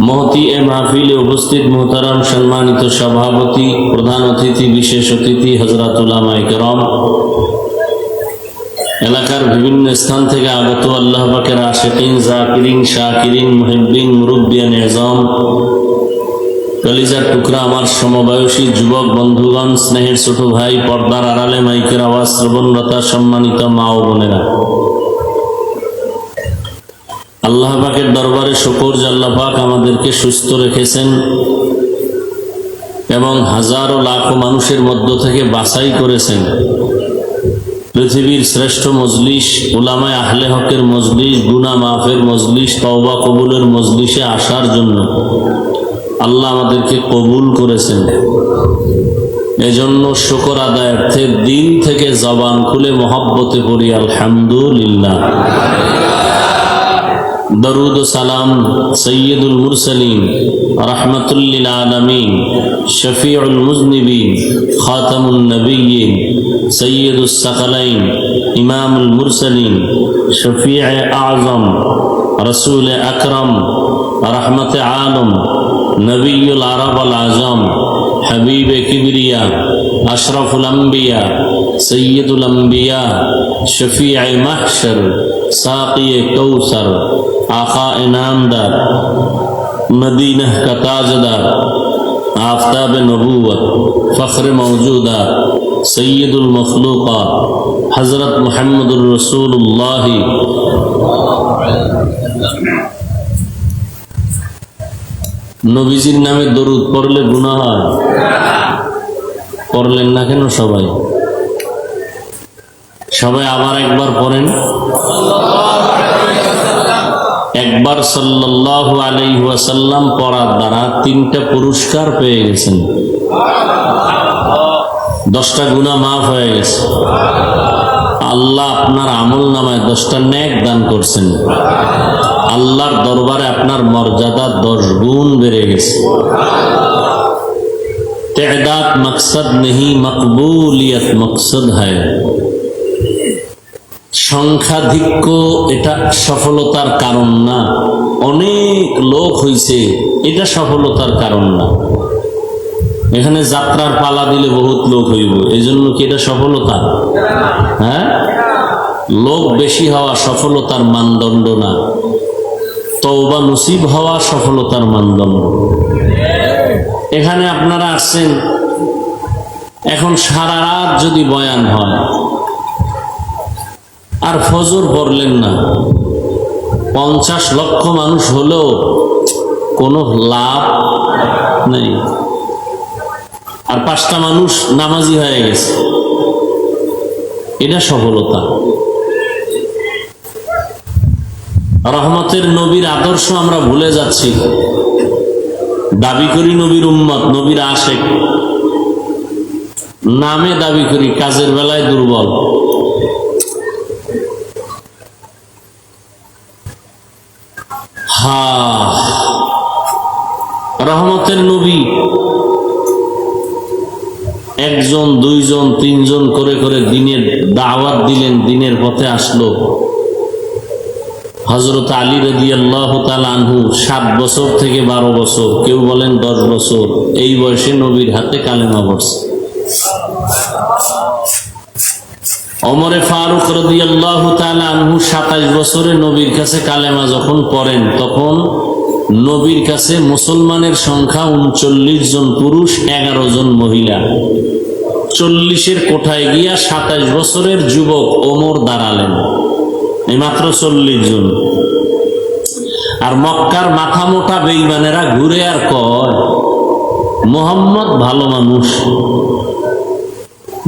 মহতি এ মাহফিলে উপস্থিত মোহতারাম সম্মানিত সভাপতি, প্রধান অতিথি, বিশেষ অতিথি হযরত উলামায়ে কেরাম, এলাকার বিভিন্ন স্থান থেকে আগত আল্লাহ পাকের আশিকিন, জাকিরিন, শাকিরিন, মুহিব্বিন, মুরব্বিয়ান এজম, কলিজার টুকরা আমার সমবয়সী যুবক বন্ধুগণ, স্নেহের ছোট ভাই, পর্দার আড়ালে মাইকের আওয়াজ শ্রবণরতা সম্মানিত মা ও বোনেরা, আল্লাহ পাকের দরবারে শুকর যে আল্লাহ পাক আমাদেরকে সুস্থ রেখেছেন এবং হাজারো লাখো মানুষের মধ্য থেকে বাছাই করেছেন পৃথিবীর শ্রেষ্ঠ মজলিস, উলামায়ে আহলে হকের মজলিস, গুনাহ মাফের মজলিস, তওবা কবুলের মজলিসে আসার জন্য আল্লাহ আমাদেরকে কবুল করেছেন। এজন্য শুকর আদায়ার্থে দিল থেকে জবান খুলে মহব্বতে পড়ি আলহামদুলিল্লাহ। দরুদ ও সালাম সৈয়দুল মুরসালিন, রাহমাতুল লিল আলামিন, শফিউল মুজনিবিন, খাতামুন নবিয়্যিন, সৈয়দুস সাকালাইন, ইমামুল মুরসালিন, শফিয়ে আযম, রাসূল আকরাম, রহমতে আলম, নবিয়ুল আরব আল আজম, হাবিবে কিবরিয়া, আশরাফুল আম্বিয়া, সৈয়দুল আম্বিয়া, শফিয়ে মাহশর, সাকিয়ে কৌসর, आका इनामदार, मदीना का ताजदार, आफताब नबूवत, फ़ख्र मौजूदा, सैयदुल मखलूक़ात, हज़रत मुहम्मदुर रसूलुल्लाह। নবীজির নামে দরুদ পড়লে গুনাহ হয়? পড়লেন না কেন সবাই? সবাই আবার একবার পড়েন। একবার সাল্লাল্লাহু আলাইহি ওয়াসাল্লাম পড়ার দ্বারা 3টা পুরস্কার পেয়ে গেছেন, 10টা গুনাহ মাফ হয়ে গেছে। আল্লাহ আপনার আমল নামায় 10টা নেক দান করছেন। আল্লাহর দরবারে আপনার মর্যাদা 10 গুণ বেড়ে গেছে। তেদাদ মকসদ নেই, মকবুলিয়ত মকসদ হয়। সংখ্যাধিক্য এটা সফলতার কারণ না, অনেক লোক হইছে এটা সফলতার কারণ না। এখানে যাত্রার পালা দিলে বহুত লোক হইব, এই জন্য কি এটা সফলতা? হ্যাঁ, লোক বেশি হওয়া সফলতার মানদণ্ড না, তওবা নসিব হওয়া সফলতার মানদণ্ড। এখানে আপনারা আসছেন, এখন সারা রাত যদি বয়ান হয় আর ফজর পড়লেন না, 50 লক্ষ মানুষ হলেও কোনো লাভ নেই। আর 5টা মানুষ নামাজি হয়ে গেছে, এটা সফলতা। রহমতের নবীর আদর্শ আমরা ভুলে যাচ্ছি, দাবি করি নবীর উম্মত, নবীর আশেক, নামে দাবি করি, কাজের বেলায় দুর্বল। রহমতের নবী 1 জন 2 জন 3 জন করে করে দিনের দাওয়াত দিলেন, দিনের পথে আসলো। হযরত আলী রাদিয়াল্লাহু তাআলা আনহু 7 বছর থেকে 12 বছর, কেউ বলেন 10 বছর, এই বয়সে নবীর হাতে কালেমা পড়ছে। ওমরে ফারুক রাদিয়াল্লাহু তাআলা আনহু 27 বছরে নবীর কাছে কালেমা যখন পড়েন, তখন নবীর কাছে মুসলমানের সংখ্যা 39 জন পুরুষ, 11 জন মহিলা। 40-এর কোঠায় গিয়া 27 বছরের যুবক ওমর দাঁড়ালেন, এই মাত্র 40 জন। আর মক্কার মাথা মোটা বেঈমানেরা ঘুরে আর কয় মুহাম্মদ ভালো মানুষ,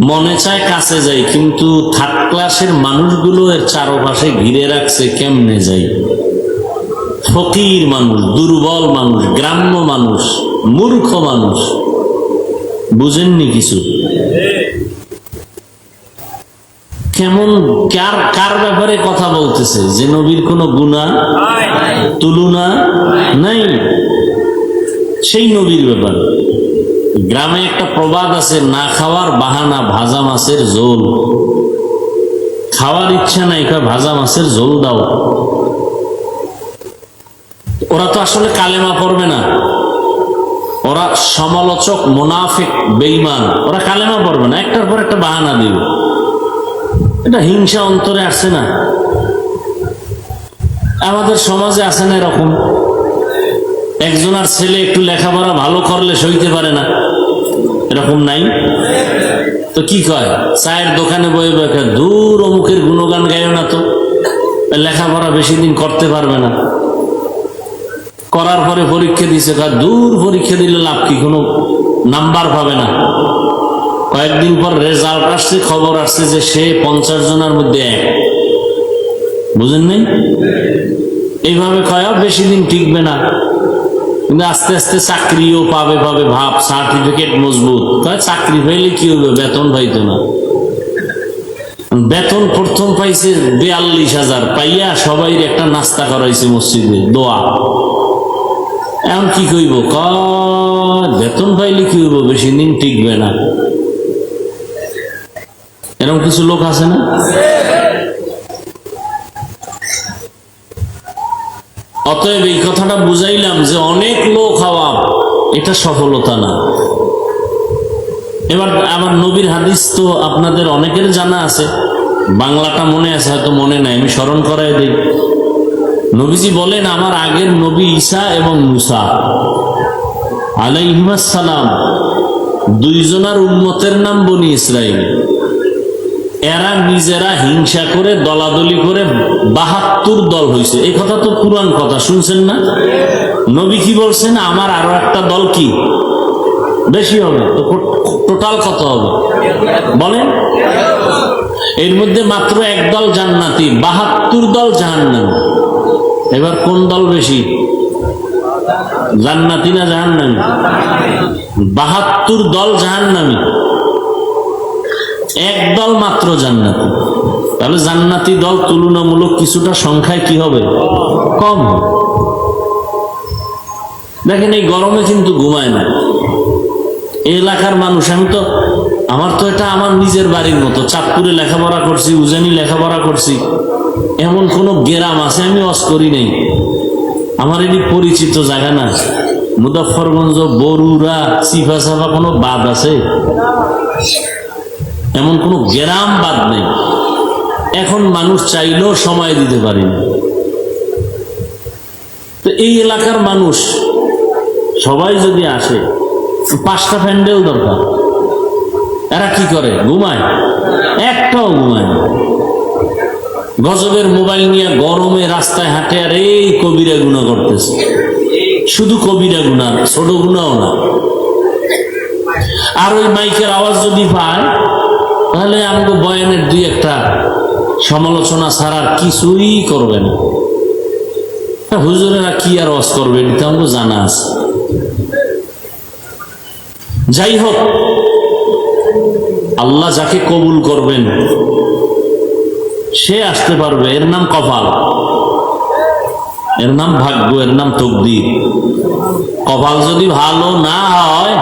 মনে চায় কাছে যাই, কিন্তু 3rd ক্লাসের মানুষগুলো এর চারপাশে ঘিরে রাখছে, কেমনে যাই? ফকির মানুষ, দুর্বল মানুষ, গ্রাম্য মানুষ, মূর্খ মানুষ, বুঝেননি কিছু? কেমন কার ব্যাপারে কথা বলতেছে? যে নবীর কোনো গুনাহ তুলনা নাই, সেই নবীর ব্যাপারে। গ্রামে একটা প্রবাদ আছে, না খাওয়ার বাহানা ভাজা মাছের ঝোল। খাওয়ার ইচ্ছা নাই, ভাজা মাছের ঝোল দাও। ওরা তো আসলে কালেমা পড়বে না, ওরা সমালোচক, মুনাফিক, বেঈমান। ওরা কালেমা পড়বে না, একটার পর একটা বাহানা দিবে। এটা হিংসা অন্তরে আসছে না? আমাদের সমাজে আছে না এরকম? একজনের ছেলে একটু লেখাপড়া ভালো করলে সইতে পারে না, এরকম নাই? তো কি কয়, চায়ের দোকানে বয়ে বয়ে, দূর অমুকের গুণগান গাইও না তো, লেখাপড়া বেশি দিন করতে পারবে না। করার পরে পরীক্ষা দিছে, দূর পরীক্ষা দিলে লাভ কি, কোনো নাম্বার পাবে না। কয়েকদিন পর রেজাল্ট আসছে, খবর আসছে যে সে 50 জনের মধ্যে 1। বুঝেন নাই? এইভাবে কয় বেশি দিন টিকবে না, কিন্তু আস্তে আস্তে চাকরিও পাবে ভাব, সার্টিফিকেট মজবুত। চাকরি পাইলে কি হবে, বেতন পাইতো না। বেতন প্রথম পাইছে 42,000, পাইয়া সবাই একটা নাস্তা করাইছে মসজিদে, দোয়া। এখন কি কইব, বেতন পাইলে কি হইব, বেশি দিন টিকবে না। এরকম কিছু লোক আছে না? অতএব এই কথাটা বুঝাইলাম যে অনেক লোক হওয়া এটা সফলতা না। এবার আমার নবীর হাদিস তো আপনাদের অনেকের জানা আছে, বাংলাটা মনে আছে, হয়তো মনে নাই, আমি স্মরণ করাই দিই। নবীজি বলেন, আমার আগের নবী ঈসা এবং মুসা আলাইহিস সালাম, দুইজনার উম্মতের নাম বনি ইসরাইল। এরা নিজেরা হিংসা করে, দলাদলি করে 72 দল হয়েছে। এই কথা তো পুরান কথা, শুনছেন না? নবী কি বলছেন, আমার আরো একটা দল কি বেশি হবে। তো টোটাল কত হবে বলেন? এর মধ্যে মাত্র এক দল জান্নাতি, 72 দল জাহান্নামী। এবার কোন দল বেশি, জান্নাতি না জাহান্নামী? 72 দল জাহান্নামী, এক দল মাত্র জান্নাতি। তাহলে জান্নাতি দল তুলনামূলক কিছুটা সংখ্যায় কি হবে, কম। দেখেন এই গরমে কিন্তু ঘুমায় না এই এলাকার মানুষ। আমার তো এটা আমার নিজের বাড়ির মতো। চাঁদপুরে লেখাপড়া করছি, উজানি লেখাপড়া করছি, এমন কোন গ্রাম আছে আমি ওয়াজ করি নাই। আমার এটি পরিচিত জায়গা না। মুজাফফরগঞ্জ, বরুড়া, চিফা চাফা কোনো বাদ আছে? এমন কোন গ্রাম বাদ নেই। এখন মানুষ চাইলেও সময় দিতে পারি না। তো এই এলাকার মানুষ সবাই যদি আসে, 5টা প্যান্ডেল দরকার। এরা কি করে, ঘুমায়? একটাও ঘুমায় না। গজবের মোবাইল নিয়ে গরমে রাস্তায় হাঁটে, আর এই কবিরা গুনাহ করতেছে। শুধু কবিরা গুনাহ, ছোট গুনাহও না। আর ওই মাইকের আওয়াজ যদি পায়, তাহলে আমাকে বয়ানের 2-1টা সমালোচনা ছাড়া কিছুই করবে না। হুজুরেরা কি আর ওয়াজ করবে, এটা আমাকে জানা আছে। যাই হোক, আল্লাহ যাকে কবুল করবেন সে আসতে পারবে। এর নাম কপাল, এর নাম ভাগ্য, এর নাম তকদির। কপাল যদি ভালো না হয়,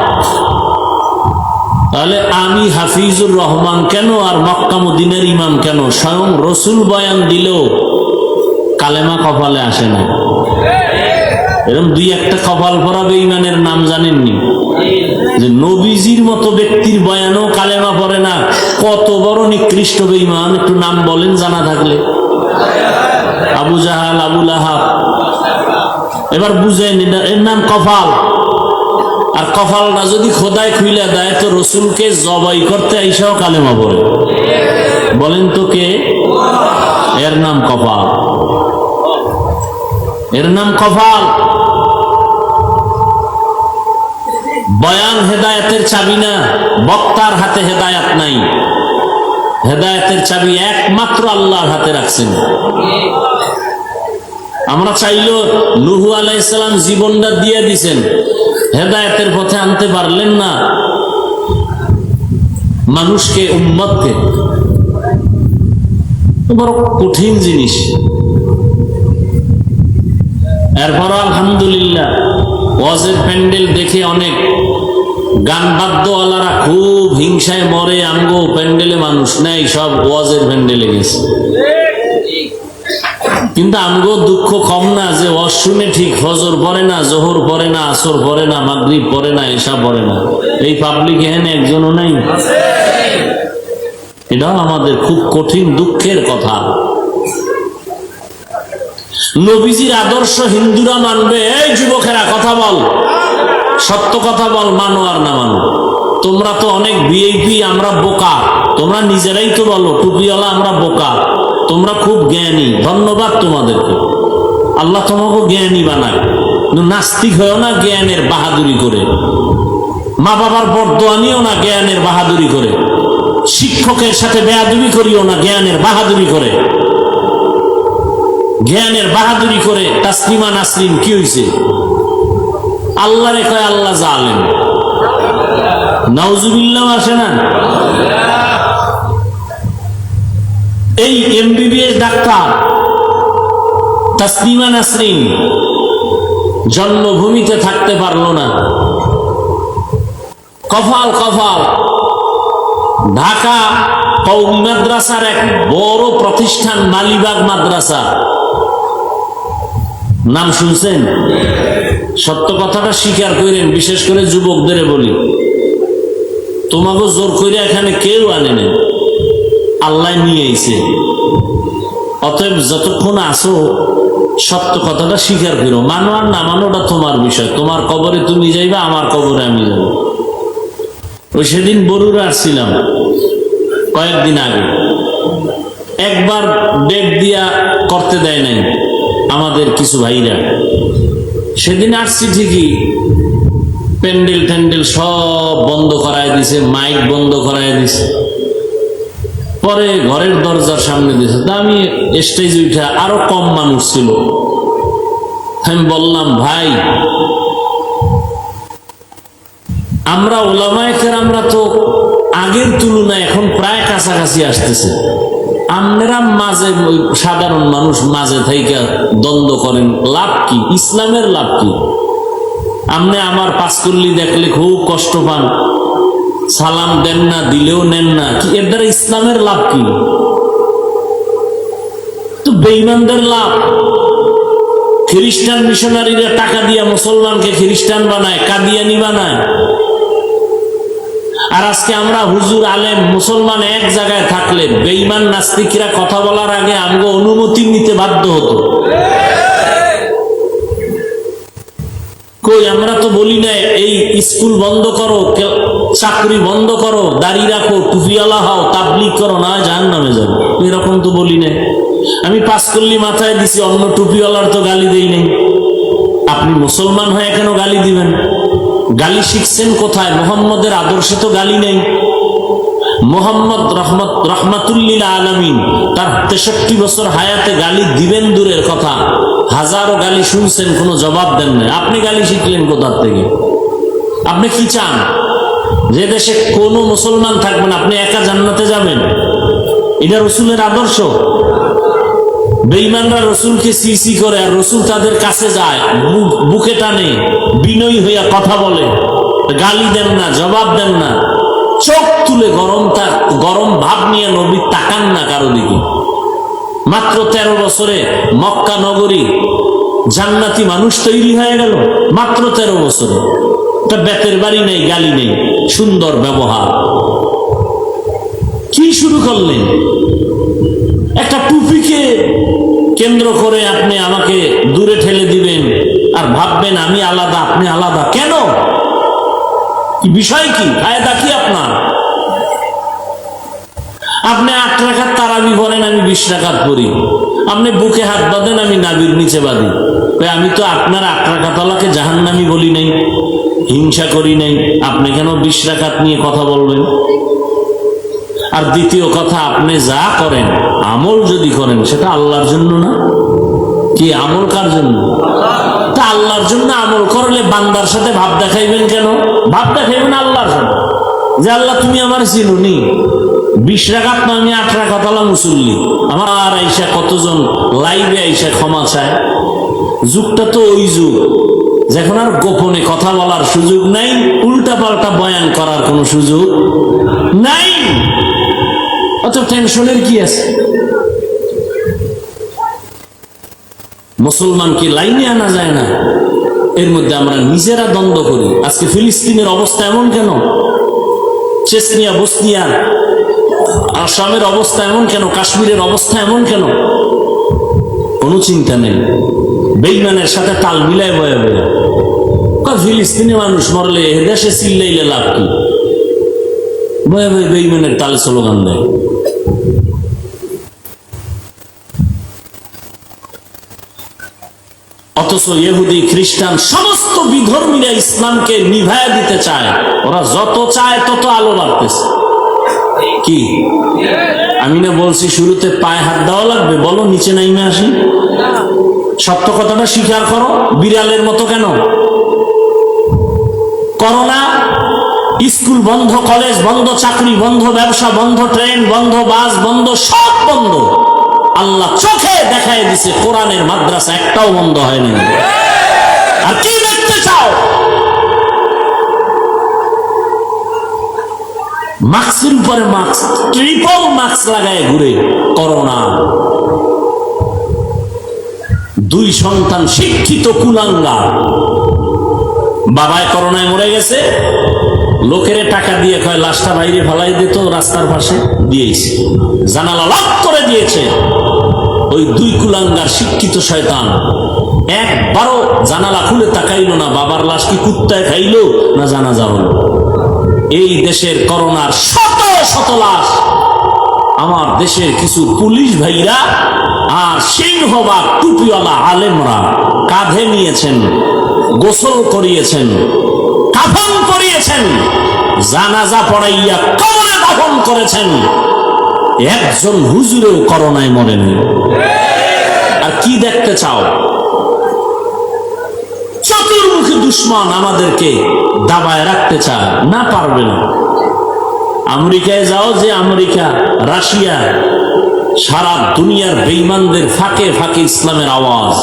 তাহলে আমি হাফিজুর রহমান কেন আর মক্কা মদিনার ইমাম কেন, স্বয়ং রসুল বয়ান দিলেও কালেমা কপালে আসে না। এরকম 2-1টা কপাল পরা বেঈমানের নাম জানেননি? যে নবীজির মতো ব্যক্তির বয়ানও কালেমা পড়ে না, কত বড় নিকৃষ্ট বেঈমান, একটু নাম বলেন জানা থাকলে। আবু জাহাল, আবু লাহাব। এবার বুঝেন, এর নাম কপাল। আর কপালটা যদি খোদায় খুইলা দেয়, তো রসুলকে জবাই করতে আইসাও কালেমা পড়ে। বলেন তো কে? এর নাম কপাল, এর নাম কপাল। বয়ান হেদায়েতের চাবি না, বক্তার হাতে হেদায়েত নাই। হেদায়েতের চাবি একমাত্র আল্লাহর হাতে রাখছেন। আমরা চাইলেও নূহ আলাইহিস সালাম জীবনটা দিয়ে দিছেন, হেদায়েতের পথে আনতে পারলেন না মানুষকে, উম্মতকে। বড় কঠিন জিনিস। এরপর আলহামদুলিল্লাহ ওয়াজের প্যান্ডেল দেখে অনেক গান বাদ্যওয়ালারা খুব হিংসায় মরে, আমগো প্যান্ডেলে মানুষ নাই, সব ওয়াজের প্যান্ডেলে গেছে। কিন্তু আমগো দুঃখ কম না যে ওয়াজ শুনে ঠিক ফজর পড়ে না, জোহর পড়ে না, আসর পড়ে না, মাগরিব পড়ে না, এশা পড়ে না। এই পাবলিক এখানে একজনও নাই। এটাও আমাদের খুব কঠিন দুঃখের কথা। নবীজির আদর্শ হিন্দুরা মানবে। এই যুবকেরা কথা বল, সত্য কথা বল, মানো আর না মানো। তোমরা তো অনেক ভিআইপি, আমরা বোকা। তোমরা নিজেরাই তো বলো টুপিওয়ালা আমরা বোকা, তোমরা খুব জ্ঞানী। ধন্যবাদ তোমাদেরকে, আল্লাহ তোমাকে জ্ঞানী বানায়। নাস্তিক হয়েও না জ্ঞানের বাহাদুরি করে, মা বাবার বরদোয়া নিও না জ্ঞানের বাহাদুরি করে, শিক্ষকের সাথে বেয়াদবি করিও না জ্ঞানের বাহাদুরি করে। জ্ঞানের বাহাদুরি করে তাসলিমা নাসরিন কি হয়েছে? আল্লাহরে কয় আল্লাহ জালেম। নাউজুবিল্লাহ আসে না? এই এমবিবিএস ডাক্তার তাসলিমা নাসরিন জন্মভূমিতে থাকতে পারলো না। কফাল কফাল ঢাকা কওমি মাদ্রাসার এক বড় প্রতিষ্ঠান মালিবাগ মাদ্রাসা, নাম শুনছেন? সত্য কথাটা স্বীকার করেন, বিশেষ করে যুবকদের বলি, তোমাকে জোর করে এখানে কেউ আনে নেই, আল্লাহ নিয়ে আইছে। অতএব যতক্ষণ আসো সত্য কথাটা স্বীকার করো, মানো আর না মানো ওটা তোমার বিষয়। তোমার কবরে তুমি যাইবা, আমার কবরে আমি যাব। ওই সেদিন বরুড়া আসছিলাম কয়েকদিন আগে, একবার ডেট দিয়া করতে দেয় নাই আমাদের কিছু ভাইরা। সেদিন আসছি ঠিকই, প্যান্ডেল ট্যান্ডেল সব বন্ধ করায় দিছে, মাইক বন্ধ করায় দিছে। পরে ঘরের দরজার সামনে দিছে, তা আমি স্টেজ উঠা, আরো কম মানুষ ছিল। আমি বললাম, ভাই আমরা ওলামায়ে কেরামরা তো আগের তুলনায় এখন প্রায় কাছাকাছি আসতেছে। আপনারা মাঝে সাধারণ মানুষ মাঝে থেকে দ্বন্দ্ব করেন, লাভ কি? ইসলামের লাভ কি? আপনি আমার পাঁচকল্লি দেখলে খুব কষ্ট পান, সালাম দেন না, দিলেও নেন না, কি এর দ্বারা ইসলামের লাভ কি? তো বেঈমানদের লাভ। খ্রিস্টান মিশনারিরা টাকা দিয়া মুসলমানকে খ্রিস্টান বানায়, কাদিয়ানি বানায়। আর আজকে আমরা হুজুর আলেম মুসলমান এক জায়গায় থাকলে বেঈমান নাস্তিকরা কথা বলার আগে আমগো অনুমতি নিতে বাধ্য হতো। কই আমরা তো বলি না এই স্কুল বন্ধ করো, চাকরি বন্ধ করো, দাড়ি রাখো, টুপিওয়ালা হও, তাবলিগ করো, না জাহান্নামে যাবে, এরকম তো বলি না। আমি পাঁচকল্লি মাথায় দিছি, অন্য টুপিওয়ালার তো গালি দেই নাই। আপনি মুসলমান হয়ে কেন গালি দিবেন? গালি শিখছেন কোথায়? মোহাম্মদের আদর্শে তো গালি নেই। মোহাম্মদ রহমাতুল্লিল আলামিন তার 63 বছর হায়াতে গালি দিবেন দূরের কথা, হাজারো গালি শুনছেন, কোনো জবাব দেন না। আপনি গালি শিখলেন কোথার থেকে? আপনি কি চান? যে দেশে কোনো মুসলমান থাকবেন, আপনি একা জান্নাতে যাবেন? এটা রসুলের আদর্শ? বেঈমানরা রসুলকে সিসি করে, আর রসুল তাদের কাছে যায়, বুকে টানে, বিনয়ী হইয়া কথা বলে, গালি দেন না, জবাব দেন না, চোখ তুলে গরম ভাব নিয়ে নবী তাকান না কারো দিকে। মাত্র 13 বছরে মক্কা নগরী জান্নাতি মানুষ তৈরি হয়ে গেল, মাত্র 13 বছরে। তা বেতের বাড়ি নেই, গালি নেই, সুন্দর ব্যবহার। কি শুরু করলেন? একটা টুপিকে কেন্দ্র করে আপনি আমাকে দূরে ঠেলে দিবেন আর ভাববেন আমি আলাদা, আপনি আলাদা। কেন? কি বিষয় কি? ফায়দা কি আপনার? আপনি 8 রাকাত তারাবি পড়েন, আমি 20 রাকাত পড়ি। আপনি বুকে হাত বাঁধেন, আমি নাভির নিচে বাঁধি। আমি তো আপনার 8 রাকাতওয়ালাকে জাহান্নামী বলি নাই, হিংসা করি নাই। আপনি কেন 20 রাকাত নিয়ে কথা বলবেন? আর দ্বিতীয় কথা, আপনি যা করেন, আমল যদি করেন, সেটা আল্লাহর জন্য না। কি আমল কার জন্য? তা আল্লাহর জন্য আমল করলে বান্দার সাথে ভাব দেখাইবেন কেন? ভাব দেখাইবেন আল্লাহর সাথে, যে আল্লাহ তুমি আমার চিনুনি। 20 রাকাত না, আমি 8 রাকাত মুসল্লি। আমার আর আইসা কতজন লাইভে আইসা ক্ষমা চায়। যুগটা তো ওই যুগ, যখন আর গোপনে কথা বলার সুযোগ নাই, উল্টা উল্টাপাল্টা বয়ান করার কোনো সুযোগ নাই। অত টেনশনের কি আছে? মুসলমানকে লাইনে আনা যায় না, এর মধ্যে আমরা নিজেরা দ্বন্দ্ব করি। আজকে ফিলিস্তিনের অবস্থা এমন কেন? চেচনিয়া, বসনিয়া, আসামের অবস্থা এমন কেন? কাশ্মীরের অবস্থা এমন কেন? কোনো চিন্তা নেই, বেঈমানের সাথে তাল মিলায় বয়ে বয়ে। ফিলিস্তিনি মানুষ মরলে এ দেশে চিল্লাইলে লাভ কি? বয়ে বয়ে বেঈমানের তালে স্লোগান দেয়। অথচ ইহুদি, খ্রিস্টান সমস্ত বিধর্মীরা ইসলামকে নিভায়া দিতে চায়। ওরা যত চায় তত আলো বাড়তেছে। কি আমি না বলছি শুরুতে পায়ে হাত দেওয়া লাগবে? বলো, নিচে নাইমে আসি। সত্য কথাটা স্বীকার করো। বিড়ালের মতো কেন? করোনা, স্কুল বন্ধ, কলেজ বন্ধ, চাকরি বন্ধ, ব্যবসা বন্ধ, ট্রেন বন্ধ, বাস বন্ধ, সব বন্ধ। আল্লাহ চোখে দেখায় দিছে, কোরআনের মাদ্রাসা একটাও বন্ধ হয়নি। আর কি দেখতে চাও? মাস্কের উপরে মাস্ক, ট্রিপল মাস্ক লাগায় ঘুরে করোনা। 2 সন্তান শিক্ষিত কুলাঙ্গার, বাবায় করোনায় মরে গেছে, লোকেরে টাকা দিয়ে কয় লাশটা বাইরে ফেলাই দিত, রাস্তার পাশে দিয়েছে, জানালা লক করে দিয়েছে। ওই 2 কুলাঙ্গার শিক্ষিত শয়তান একবারও জানালা খুলে তাকাইল না, বাবার লাশ কি কুত্তায় খাইলো না জানাজা হলো। এই দেশের করোনার শত শত লাশ আমার দেশের কিছু পুলিশ ভাইরা আর সিংহবাগ টুপিওয়ালা আলেমরা কাঁধে নিয়েছেন, গোসল করিয়েছেন, কাফন করিয়েছেন, জানাজা পড়াইয়া কবরে দাফন করেছেন। একজন হুজুরেও করোনায় মরেনি। আর কি দেখতে চাও? চতুর্মুখী দুশ্মন আমাদেরকে দাবায় রাখতে চায়, না পারবে না। আমেরিকায় যাও, যে আমেরিকা, রাশিয়া, সারা দুনিয়ার বেঈমানদের ফাঁকে ফাঁকে ইসলামের আওয়াজ।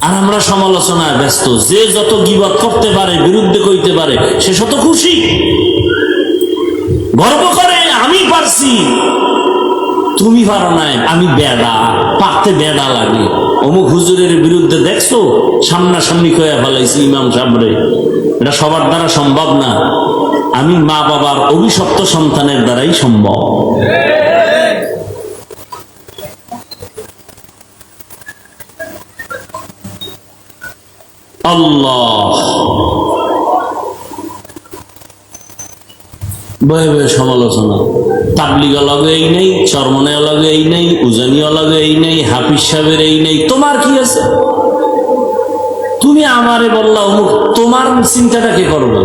আর আমরা সমালোচনায় ব্যস্ত। যে যত গীবত করতে পারে, বিরুদ্ধে কইতে পারে, সে শত খুশি, গর্ব করে আমি পারছি, তুমি পারো নাই, আমি বেড়া, পারতে বেড়া লাগে। অমুক হুজুরের বিরুদ্ধে দেখছো, সামনাসামনি কয়া ফেলাইছি ইমাম সাহেবরে। এটা সবার দ্বারা সম্ভব না। আমি মা বাবার অভিশপ্ত সন্তানের দ্বারাই সম্ভব। আল্লাহ বয়ে বয়ে সমালোচনা। তাবলিগ লগে এই নেই, চরমনে লগে এই নেই, উজানি লগে এই নেই, হাফিজ সাহেবের এই নেই। তোমার কি আছে? তুমি আমারে বললা অমুক, তোমার চিন্তাটা কে করবে?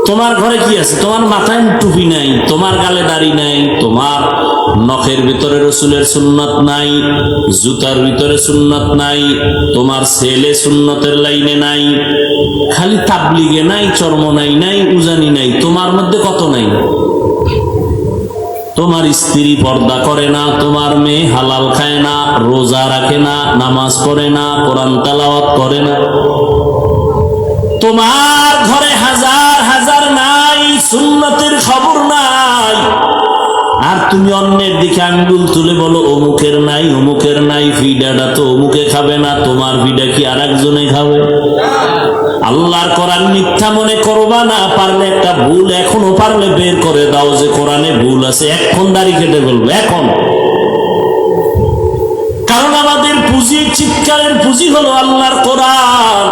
তোমার ঘরে কি আছে? তোমার মাথায় টুপি নাই, তোমার গালে দাড়ি নাই, তোমার নখের ভিতরে রসুলের সুন্নত নাই, জুতার ভিতরে সুন্নত নাই, তোমার ছেলে সুন্নতের লাইনে নাই, খালি তাবলিগে নাই, চরমনাই নাই, উজানি নাই, তোমার মধ্যে কত নাই? তোমার স্ত্রী পর্দা করে না, তোমার মেয়ে হালাল খায় না, রোজা রাখে না, নামাজ পড়ে না, কোরআন তেলাওয়াত করে না। তোমার ঘরে হাজার হাজার নাই, সুন্নতের খবর নাই। আর তুমি অন্যের দিকে আঙ্গুল তুলে বলো অমুকের নাই, অমুকের নাই, ফিডাটা তো অমুকে খাবে না, তোমার ফিডা কি আর একজনে খাবে? আল্লাহর কোরআন মিথ্যা মনে করবা না। পারলে একটা ভুল এখনো পারলে বের করে দাও যে কোরআনে ভুল আছে, এখন দাড়ি কেটে বলবো এখন। কারণ আমাদের পুঁজি, চিৎকারের পুঁজি হলো আল্লাহর কোরআন।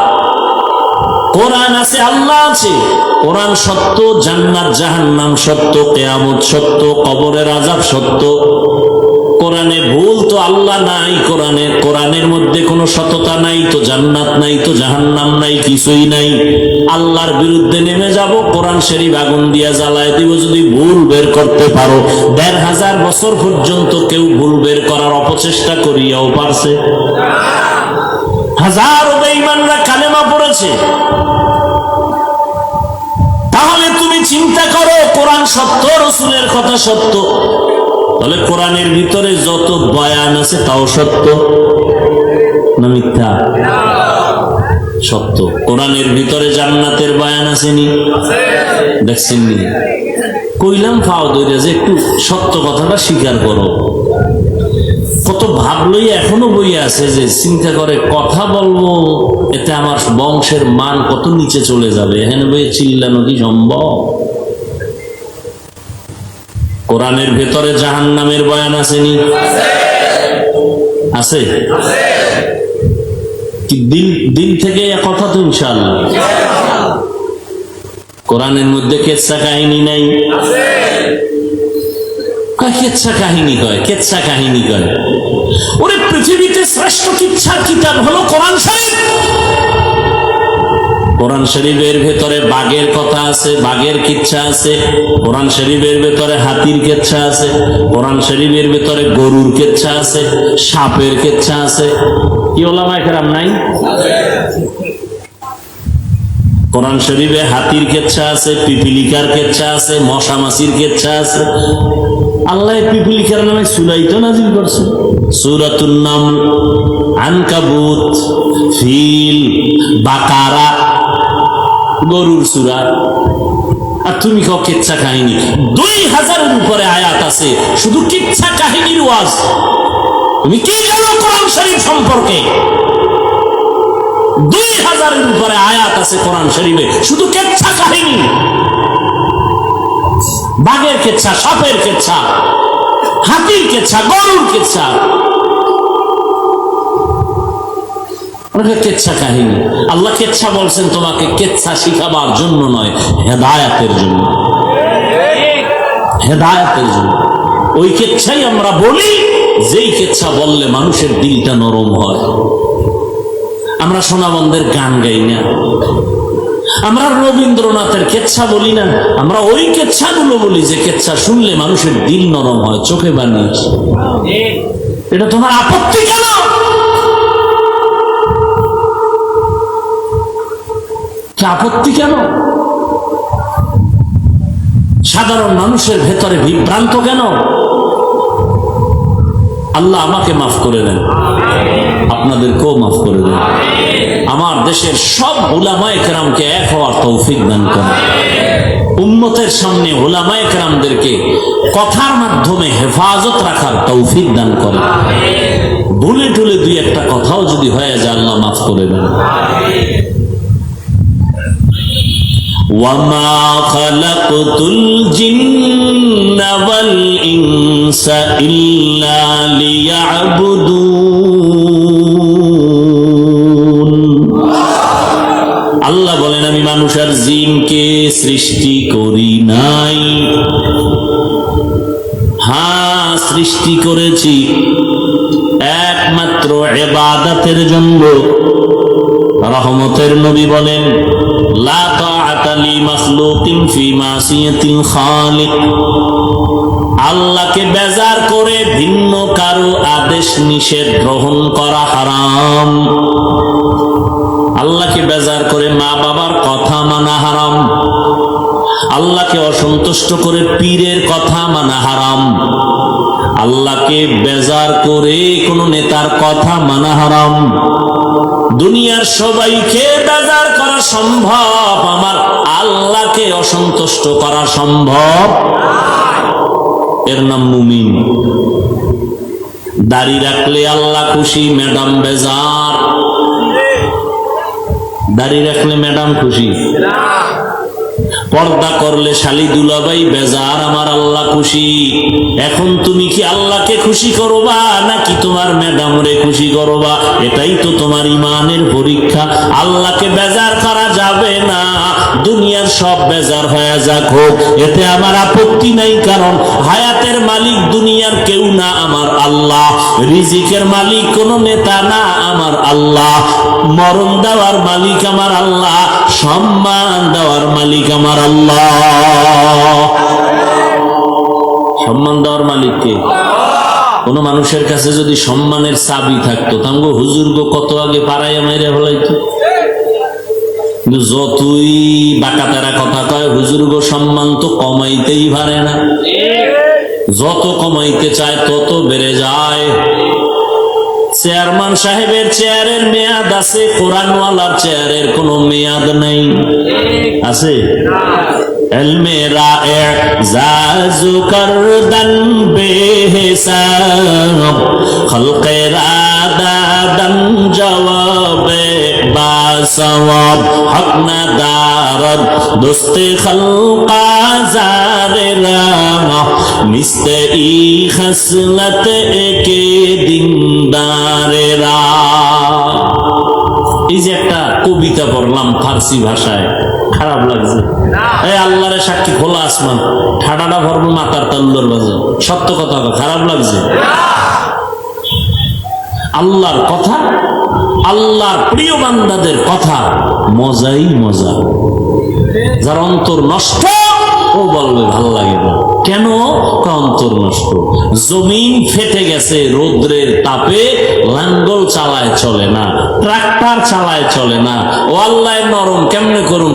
কোরআন আছে, আল্লাহ আছে। কোরআন সত্য, জান্নাত জাহান্নাম সত্য, কিয়ামত সত্য, কবরের আযাব সত্য। কোরআনে ভুল তো আল্লাহ নাই। কোরআনের মধ্যে কোনো সততা নাই, তো জান্নাত নাই, তো জাহান্নাম নাই, কিছুই নাই। আল্লাহর বিরুদ্ধে নেমে যাব, কোরআন শরীফ আগুন দিয়া জ্বালায় দিব যদি ভুল বের করতে পারো। ১৫০০ বছর পর্যন্ত কেউ ভুল বের করার অপচেষ্টা করিয়াও পারছে। হাজারো বেঈমানরা কালেমা পড়েছে। তাহলে তুমি চিন্তা করো, কোরআন সত্য, রসুলের কথা সত্য, তাহলে কোরআনের ভিতরে যত বয়ান আছে তাও সত্য। না মিথ্যা? সত্য। কোরআনের ভিতরে জান্নাতের বয়ান আসেনি? দেখছেন নি? কইলাম ফাও দইরা যে একটু সত্য কথাটা স্বীকার করো। কত ভাবলই এখনো বইয়া আছে যে চিন্তা করে কথা বলবো, এতে আমার বংশের মান কত নিচে চলে যাবে, এখানে বইয়ে চিল্লানো কি সম্ভব? কোরআনের ভেতরে জাহান্নামের বয়ান আসেনি? আছে? কি দিন থেকে কথা তো ইনশাআল্লাহ। কোরআনের মধ্যে কেচ্ছা কাহিনী নাই? কেচ্ছা কাহিনী কয়, কেচ্ছা কাহিনী কয়। ওরে পৃথিবীতে শ্রেষ্ঠ কিচ্ছার কিতাব হলো কোরআন শরীফ। কোরআন শরীফের ভেতরে বাঘের কথা আছে, বাঘের কিচ্ছা আছে। কোরআন শরীফের ভেতরে হাতির কিচ্ছা আছে। কোরআন শরীফের ভেতরে গরুর কিচ্ছা আছে, সাপের কিচ্ছা আছে। কি ওলামায়ে কেরাম নাই? কোরআন শরীফে হাতির কেচ্ছা আছে, পিপিলিকার কেচ্ছা আছে, মশা মাছির কেচ্ছা আছে। আল্লাহ পিপিলিকার নামে সূরা তো নাযিল করছে, সূরাতুন নামল, আনকাবুত, ফিল, বাকারা, গরুর সূরা। আর তুমি কও কিচ্ছা কাহিনী? 2000-এর উপরে আয়াত আছে শুধু কিচ্ছা কাহিনীর ওয়াজ। তুমি কি জানো কোরআন শরীফ সম্পর্কে? 2000-এর উপরে আয়াত আছে কোরআন শরীফে শুধু কিচ্ছা কাহিনী। বাঘের কেচ্ছা, সাপের কেচ্ছা, হাতির কেচ্ছা, গরুর কেচ্ছা, কেচ্ছা কাহিনী। আল্লাহ কেচ্ছা বলছেন তোমাকে কেচ্ছা শিখাবার জন্য নয়, হেদায়েতের জন্য। হেদায়েতের জন্য। ওই কেচ্ছাই আমরা বলি যেই কেচ্ছা বললে মানুষের দিলটা নরম হয়। আমরা সোনাবন্ধের গান গাই না, আমরা রবীন্দ্রনাথের কেচ্ছা বলি না, আমরা ওই কেচ্ছাগুলো বলি যে কেচ্ছা শুনলে মানুষের দিল নরম হয়, চোখে বানিয়েছে। এটা তোমার আপত্তি কেন? আপত্তি কেন? সাধারণ মানুষের ভেতরে বিভ্রান্ত কেন? আল্লাহ আমাকে মাফ করে দেন, আপনাদেরকেও মাফ করে দেন। আমার দেশের সব উলামায়ে কেরামকে এক হওয়ার তৌফিক দান করেন। উম্মতের সামনে উলামায়ে কেরামদেরকে কথার মাধ্যমে হেফাজত রাখার তৌফিক দান করেন। ভুলে টুলে দুই একটা কথাও যদি হয়ে যায় আল্লাহ মাফ করে দেন। وَمَا خَلَقْتُ الْجِنَّ وَالْإِنسَ إِلَّا لِيَعْبُدُونَ। আল্লাহ বলেন আমি মানুষ আর জিনকে সৃষ্টি করি নাই। হ্যাঁ, সৃষ্টি করেছি একমাত্র ইবাদতের জন্য। রহমতের নবী বলেন লা তাআতা লি মাখলুকিন ফি মাসিয়াতিল খালিক। আল্লাহকে বেজার করে ভিন্ন কারো আদেশ নিষেধ গ্রহণ করা হারাম। আল্লাহকে বেজার করে মা বাবার কথা মানা হারাম। আল্লাহকে অসন্তুষ্ট করে পীরের কথা মানা হারাম। আল্লাহকে বেজার করে কোন নেতার কথা মানা হারাম। দুনিয়ার সবাইকে বেজার করা সম্ভব, আমার আল্লাহকে অসন্তুষ্ট করা সম্ভব। এর নাম মুমিন। দাড়ি রাখলে আল্লাহ খুশি, ম্যাডাম বেজার। দাড়ি রাখলে ম্যাডাম খুশি, পর্দা করলে শালি দুলাভাই বেজার, আমার আল্লাহ খুশি। এখন তুমি কি আল্লাহকে খুশি করবা নাকি তোমার ম্যাডাম রে খুশি করবা? এটাই তো তোমার ইমানের পরীক্ষা। আল্লাহকে বেজার করা যাবে না, দুনিয়ার সব বেজার হয়ে যাক হোক, এতে আমার আপত্তি নাই। কারণ হায়াতের মালিক দুনিয়ার কেউ না, আমার আল্লাহ। রিজিকের মালিক কোন নেতা না, আমার আল্লাহ। মরণ দেওয়ার মালিক আমার আল্লাহ, সম্মান দেওয়ার মালিক আমার আল্লাহ। সম্মান দেওয়ার মালিককে। কোন মানুষের কাছে যদি সম্মানের চাবি থাকতো তাঙ্গো হুজুর গো কত আগে পাড়াইয়া মাইরা ফেলাইতো। কিন্তু যতই বাঁকাতেরা কথা কয় হুজুর গো সম্মান তো কমাইতেই পারে না। যত কমাইতে চায় তত বেড়ে যায়। চেয়ারম্যান সাহেবের চেয়ারের মেয়াদ আছে, কোরআনওয়ালার চেয়ারের কোনো মেয়াদ নাই। আছে? ইলমে রায়ে জাজু করদান বেহিসাব, খলকে রাদাদান জওয়াবে বাসওয়াব, হক না দারদ দোস্তে খলকা জারেরা, মিস্তে ই খসলত একে দিনদারেরা। এই যে একটা কবিতা পড়লাম ফার্সি ভাষায়, খারাপ লাগছে? এই আল্লাহরে সাক্ষী, খোলা আসমান, ঠাডাটা ভরবো মাথার তাল্লোর বাজে, সত্য কথা হবে, খারাপ লাগছে? আল্লাহর কথা, আল্লাহর প্রিয় বান্দাদের কথা মজাই মজা। যার অন্তর নষ্ট ও বলবে ভালো লাগে না। কেন? অন্তর নষ্ট। জমিন ফেটে গেছে রৌদ্রের তাপে, লাঙ্গল চালায় চলে না, ট্রাক্টর চালায় চলে না। ও আল্লাহ নরম কেমনে করুন?